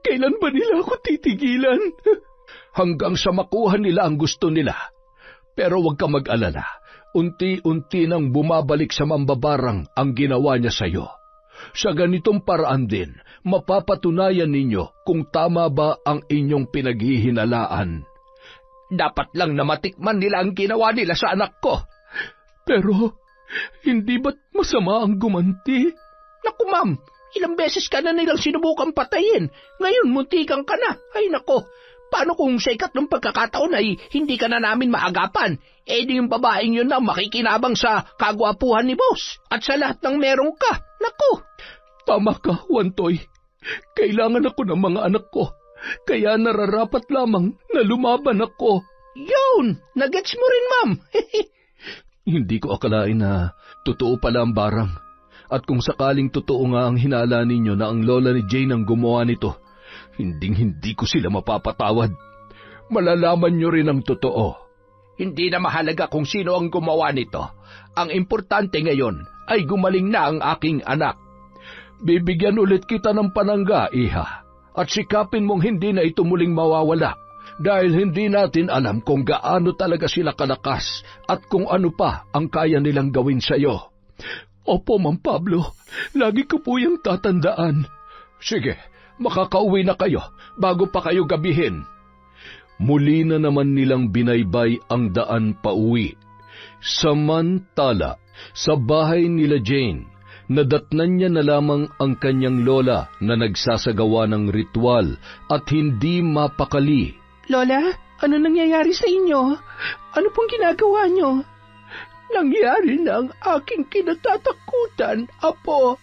Kailan ba nila ako titigilan? Hanggang sa makuha nila ang gusto nila. Pero huwag ka mag-alala. Unti-unti nang bumabalik sa mambabarang ang ginawa niya sa iyo. Sa ganitong paraan din, mapapatunayan ninyo kung tama ba ang inyong pinaghihinalaan. Dapat lang na matikman nila ang ginawa nila sa anak ko. Pero hindi ba't masama ang gumanti? Naku, ma'am, ilang beses ka na nilang sinubukang patayin. Ngayon, muntikan ka na. Ay, nako, paano kung sa ikatlong pagkakataon ay hindi ka na namin maagapan? Di yung babaeng yun na makikinabang sa kagwapuhan ni boss at sa lahat ng meron ka. Naku! Tama ka, Wantoy. Kailangan ako ng mga anak ko. Kaya nararapat lamang na lumaban ako. Yun! Nagets mo rin, ma'am. Hindi ko akalain na totoo pala ang barang. At kung sakaling totoo nga ang hinala ninyo na ang lola ni Jane ang gumawa nito, hindi ko sila mapapatawad. Malalaman nyo rin ang totoo. Hindi na mahalaga kung sino ang gumawa nito. Ang importante ngayon ay gumaling na ang aking anak. Bibigyan ulit kita ng panangga, iha, at sikapin mong hindi na ito muling mawawala. Dahil hindi natin alam kung gaano talaga sila kalakas at kung ano pa ang kaya nilang gawin sa iyo. Opo, Ma'am Pablo. Lagi ko po yung tatandaan. Sige, makakauwi na kayo bago pa kayo gabihin. Muli na naman nilang binaybay ang daan pauwi. Samantala, sa bahay nila Jane, nadatnan niya na lamang ang kanyang lola na nagsasagawa ng ritual at hindi mapakali. Lola, ano nangyayari sa inyo? Ano pong ginagawa niyo? Nangyari na ang aking kinatatakutan, Apo.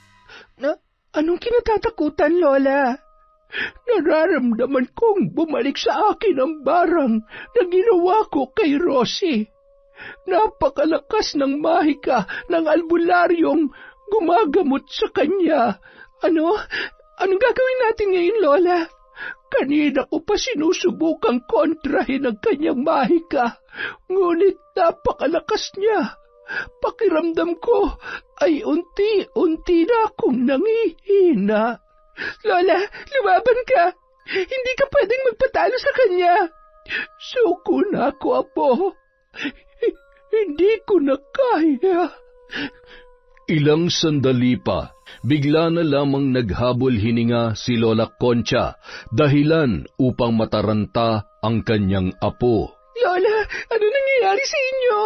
Anong kinatatakutan, Lola? Nararamdaman kong bumalik sa akin ang barang na ginawa ko kay Rosie. Napakalakas ng mahika ng albularyong gumagamot sa kanya. Anong gagawin natin ngayon, Lola? Kanina ko pa sinusubukang kontrahin ang kanyang mahika, ngunit napakalakas niya. Pakiramdam ko ay unti-unti na akong nangihina. Lola, lumaban ka. Hindi ka pwedeng magpatalo sa kanya. Suko na ako, Apo. Hindi ko na kaya. Ilang sandali pa, bigla na lamang naghabol hininga si Lola Concha, dahilan upang mataranta ang kanyang apo. Lola, Ano nangyayari sa inyo?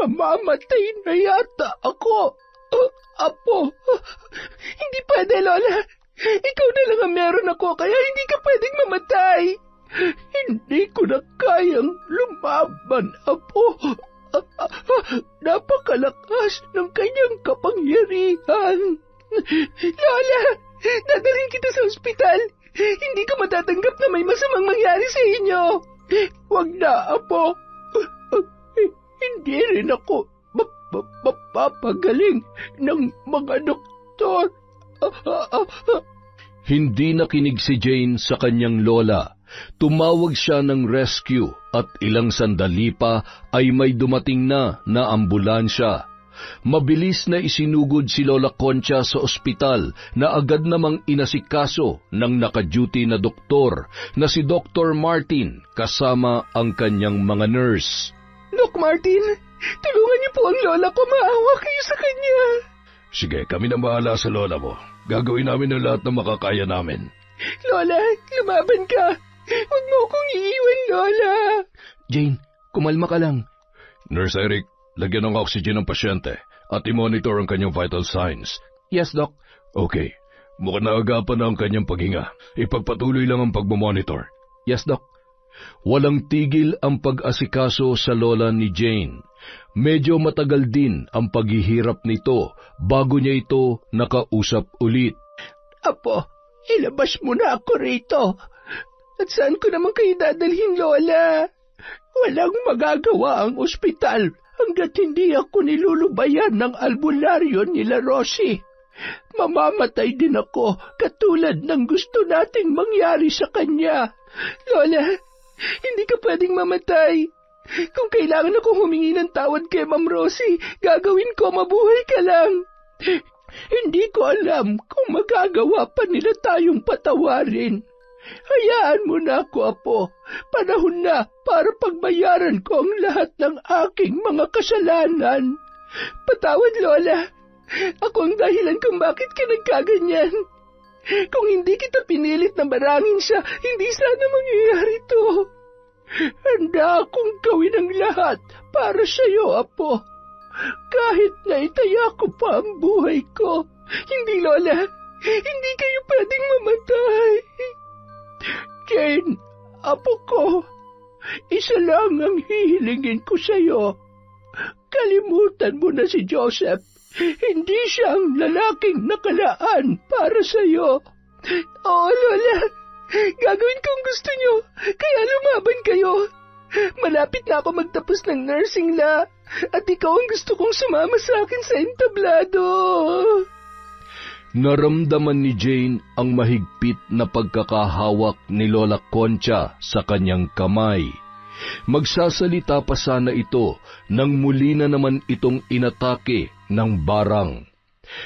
Mamamatay na yata ako. Apo, hindi pwede, Lola. Ikaw na lang ang meron ako, kaya hindi ka pwedeng mamatay. Hindi ko na kayang lumaban, Apo. Napakalakas ng kanyang kapangyarihan. Lola, dadalhin kita sa ospital. Hindi ko matatanggap na may masamang mangyari sa inyo. Huwag na, Apo. Hindi rin ako mapapagaling ng mga doktor. Hindi nakinig si Jane sa kanyang lola. Tumawag siya ng rescue at ilang sandali pa ay may dumating na ambulansya. Mabilis na isinugod si Lola Concha sa ospital na agad namang inasikaso ng naka-duty na doktor na si Dr. Martin kasama ang kanyang mga nurse. Doc Martin, tulungan niyo po ang lola ko. Maawa kayo sa kanya. Sige, kami na bahala sa lola mo. Gagawin namin ang lahat na makakaya namin. Lola, lumaban ka. Huwag mo akong iiwan, Lola. Jane, kumalma ka lang. Nurse Eric, lagyan ng oxygen ng pasyente at i-monitor ang kanyang vital signs. Yes, Doc. Okay. Mukhang naagapan na ang kanyang paghinga. Ipagpatuloy lang ang pagmamonitor. Yes, Doc. Walang tigil ang pag-asikaso sa lola ni Jane. Medyo matagal din ang paghihirap nito bago niya ito nakausap ulit. Apo, ilabas mo na ako rito. At saan ko naman kayo dadalhin, Lola? Walang magagawa ang ospital hanggat hindi ako nilulubayan ng albularyo nila Rosie. Mamamatay din ako katulad ng gusto nating mangyari sa kanya. Lola, hindi ka pwedeng mamatay. Kung kailangan akong humingi ng tawad kay Ma'am Rosie, gagawin ko, mabuhay ka lang. Hindi ko alam kung magagawa pa nila tayong patawarin. Hayaan mo na ako, Apo. Panahon na para pagbayaran ko ang lahat ng aking mga kasalanan. Patawad, Lola. Ako ang dahilan kung bakit ka nagkaganyan. Kung hindi kita pinilit na barangin siya, hindi sana mangyayari to. Handa akong gawin ang lahat para sa iyo, Apo. Kahit na itaya ko pa ang buhay ko. Hindi, Lola. Hindi kayo pwedeng mamatay. Jane, Apo ko, isa lang ang hihilingin ko sa iyo. Kalimutan mo na si Joseph. Hindi siya ang lalaking nakalaan para sa iyo. Oo, Lola. Gagawin ko ang gusto niyo, kaya lumaban kayo. Malapit na ako magtapos ng nursing la, at ikaw ang gusto kong sumama sa akin sa entablado. Naramdaman ni Jane ang mahigpit na pagkakahawak ni Lola Concha sa kanyang kamay. Magsasalita pa sana ito nang muli na naman itong inatake ng barang.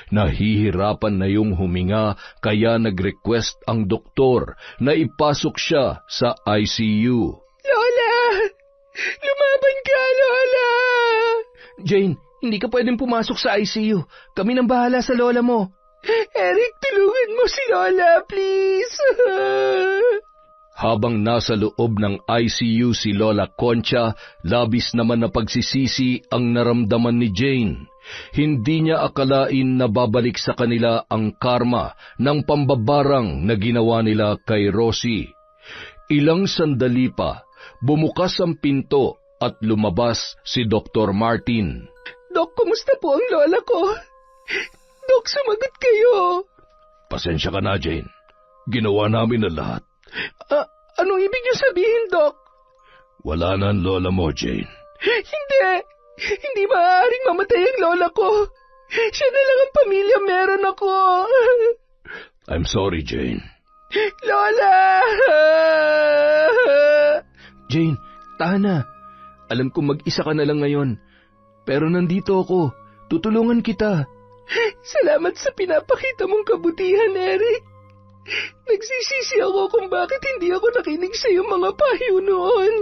Nahihirapan na yung huminga kaya nag-request ang doktor na ipasok siya sa ICU. Lola! Lumaban ka, Lola! Jane, hindi ka pwedeng pumasok sa ICU. Kami nang bahala sa lola mo. Eric, tulungan mo si Lola, please! Habang nasa loob ng ICU si Lola Concha, labis naman na pagsisisi ang naramdaman ni Jane. Hindi niya akalain na babalik sa kanila ang karma ng pambabarang na ginawa nila kay Rosie. Ilang sandali pa, bumukas ang pinto at lumabas si Dr. Martin. Dok, kumusta po ang lola ko? Dok, sumagot kayo. Pasensya ka na, Jane. Ginawa namin ang lahat. Anong ibig niyo sabihin, Dok? Wala na ang lola mo, Jane. Hindi maaaring mamatay ang lola ko. Siya na lang ang pamilya meron ako. I'm sorry, Jane. Lola! Jane, tahan na. Alam kong mag-isa ka na lang ngayon. Pero nandito ako. Tutulungan kita. Salamat sa pinapakita mong kabutihan, Eric. Nagsisisi ako kung bakit hindi ako nakinig sa iyong mga payo noon.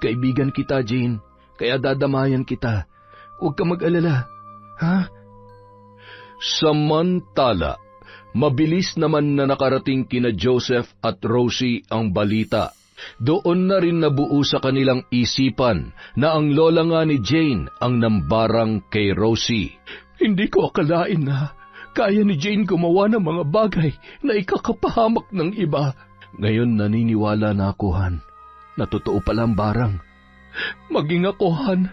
Kaibigan kita, Jane. Kaya dadamayan kita. Huwag ka mag-alala. Ha? Samantala, mabilis naman na nakarating kina Joseph at Rosie ang balita. Doon na rin nabuo sa kanilang isipan na ang lola nga ni Jane ang nambarang kay Rosie. Hindi ko akalain na kaya ni Jane gumawa ng mga bagay na ikakapahamak ng iba. Ngayon naniniwala na ako, Han, na totoo pala ang barang. Maging ako, Han,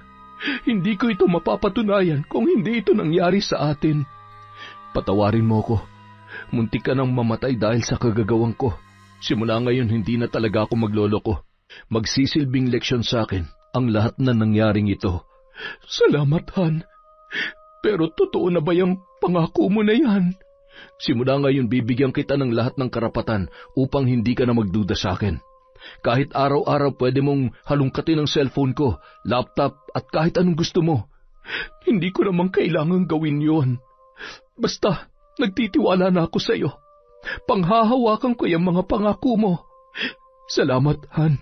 hindi ko ito mapapatunayan kung hindi ito nangyari sa atin. Patawarin mo ko. Muntik ka nang mamatay dahil sa kagagawang ko. Simula ngayon, hindi na talaga ako magloloko. Magsisilbing leksyon sa akin ang lahat na nangyaring ito. Salamat, Han. Pero totoo na ba yung pangako mo na yan? Simula ngayon, bibigyan kita ng lahat ng karapatan upang hindi ka na magduda sa akin. Kahit araw-araw pwede mong halungkatin ang cellphone ko, laptop at kahit anong gusto mo. Hindi ko naman kailangang gawin yon. Basta, nagtitiwala na ako sa iyo. Panghahawakan ko yung mga pangako mo. Salamat, Han.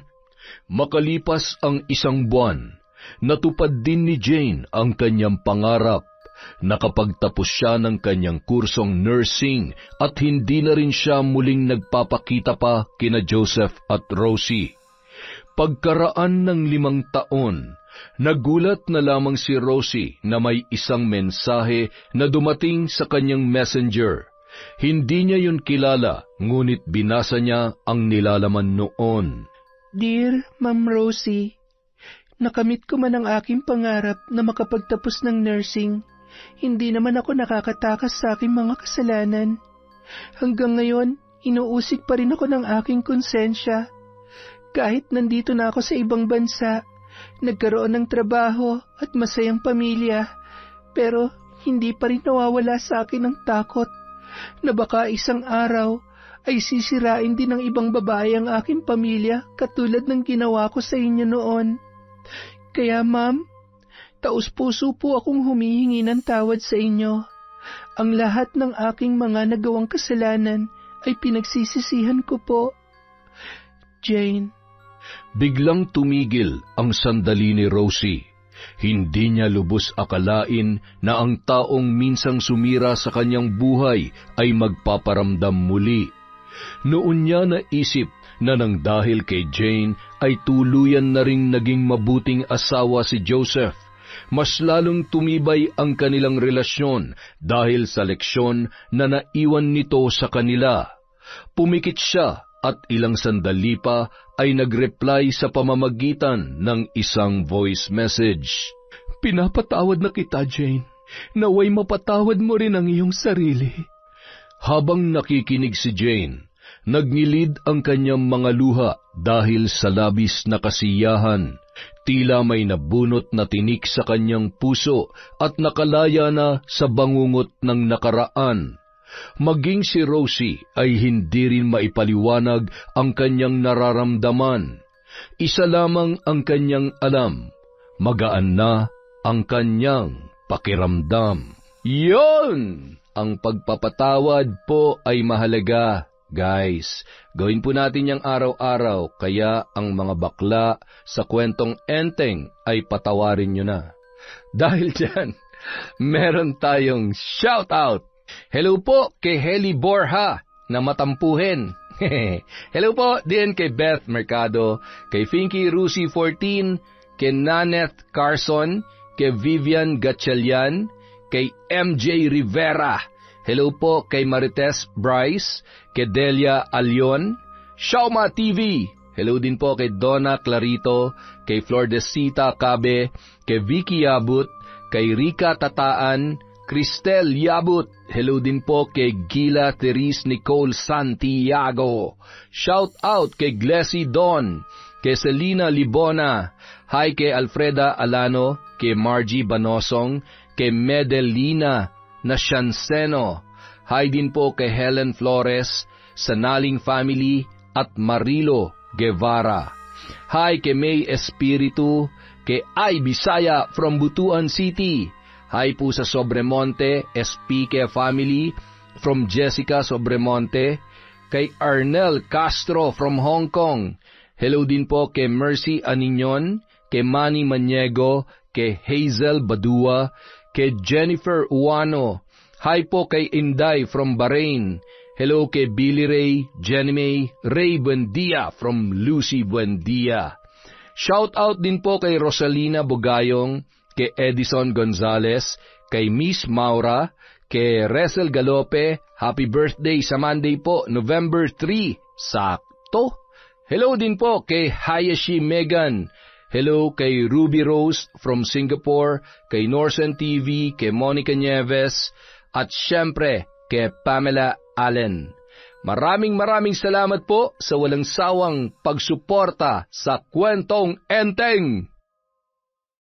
Makalipas ang 1 buwan, natupad din ni Jane ang kanyang pangarap. Nakapagtapos siya ng kanyang kursong nursing at hindi na rin siya muling nagpapakita pa kina Joseph at Rosie. Pagkaraan ng 5 taon, nagulat na lamang si Rosie na may isang mensahe na dumating sa kanyang messenger. Hindi niya yun kilala, ngunit binasa niya ang nilalaman noon. Dear Ma'am Rosie, nakamit ko man ang aking pangarap na makapagtapos ng nursing. Hindi naman ako nakakatakas sa aking mga kasalanan. Hanggang ngayon, inuusig pa rin ako ng aking konsensya. Kahit nandito na ako sa ibang bansa, nagkaroon ng trabaho at masayang pamilya, pero hindi pa rin nawawala sa akin ang takot na baka isang araw ay sisirain din ng ibang babae ang aking pamilya katulad ng ginawa ko sa inyo noon. Kaya ma'am, taos-puso po akong humihingi ng tawad sa inyo. Ang lahat ng aking mga nagawang kasalanan ay pinagsisisihan ko po. Jane. Biglang tumigil ang sandali ni Rosie. Hindi niya lubos akalain na ang taong minsang sumira sa kanyang buhay ay magpaparamdam muli. Noon niya naisip na nang dahil kay Jane ay tuluyan na ring naging mabuting asawa si Joseph. Mas lalong tumibay ang kanilang relasyon dahil sa leksyon na naiwan nito sa kanila. Pumikit siya at ilang sandali pa ay nag-reply sa pamamagitan ng isang voice message. Pinapatawad na kita, Jane. Naway mapatawad mo rin ang iyong sarili. Habang nakikinig si Jane, nagngilid ang kanyang mga luha dahil sa labis na kasiyahan. Tila may nabunot na tinik sa kanyang puso at nakalaya na sa bangungot ng nakaraan. Maging si Rosie ay hindi rin maipaliwanag ang kanyang nararamdaman. Isa lamang ang kanyang alam, magaan na ang kanyang pakiramdam. Yon! Ang pagpapatawad po ay mahalaga. Guys, gawin po natin yang araw-araw, kaya ang mga bakla sa kwentong enteng ay patawarin nyo na. Dahil dyan, meron tayong shout-out. Hello po kay Heli Borja na matampuhin. Hello po din kay Beth Mercado, kay Finky Rusi 14, kay Naneth Carson, kay Vivian Gatchalian, kay MJ Rivera. Hello po kay Marites Bryce, kay Delia Alion, Shauma TV. Hello din po kay Donna Clarito, kay Flordesita Cabe, kay Vicky Yabut, kay Rika Tataan, Cristel Yabut. Hello din po kay Gila Therese Nicole Santiago. Shout out kay Glessy Don, kay Selena Libona. Hi kay Alfreda Alano, kay Margie Banosong, kay Medelina Nasyanseno. Hi din po kay Helen Flores, Sanaling Family at Marilo Guevara. Hi kay May Espiritu, kay Ay Bisaya from Butuan City. Hi po sa Sobremonte, SPK Family, from Jessica Sobremonte, kay Arnel Castro from Hong Kong. Hello din po kay Mercy Aninyon, kay Manny Maniego, kay Hazel Badua, kay Jennifer Uwano. Hi po kay Inday from Bahrain. Hello kay Billy Ray, Jenny May, Ray Buendia from Lucy Buendia. Shout out din po kay Rosalina Bugayong, kay Edison Gonzalez, kay Miss Maura, kay Resel Galope. Happy birthday sa Monday po, November 3. Sakto. Hello din po kay Hayashi Megan. Hello kay Ruby Rose from Singapore, kay Norsen TV, kay Monica Nieves, at syempre kay Pamela Allen. Maraming salamat po sa walang sawang pagsuporta sa Kwentong Enteng!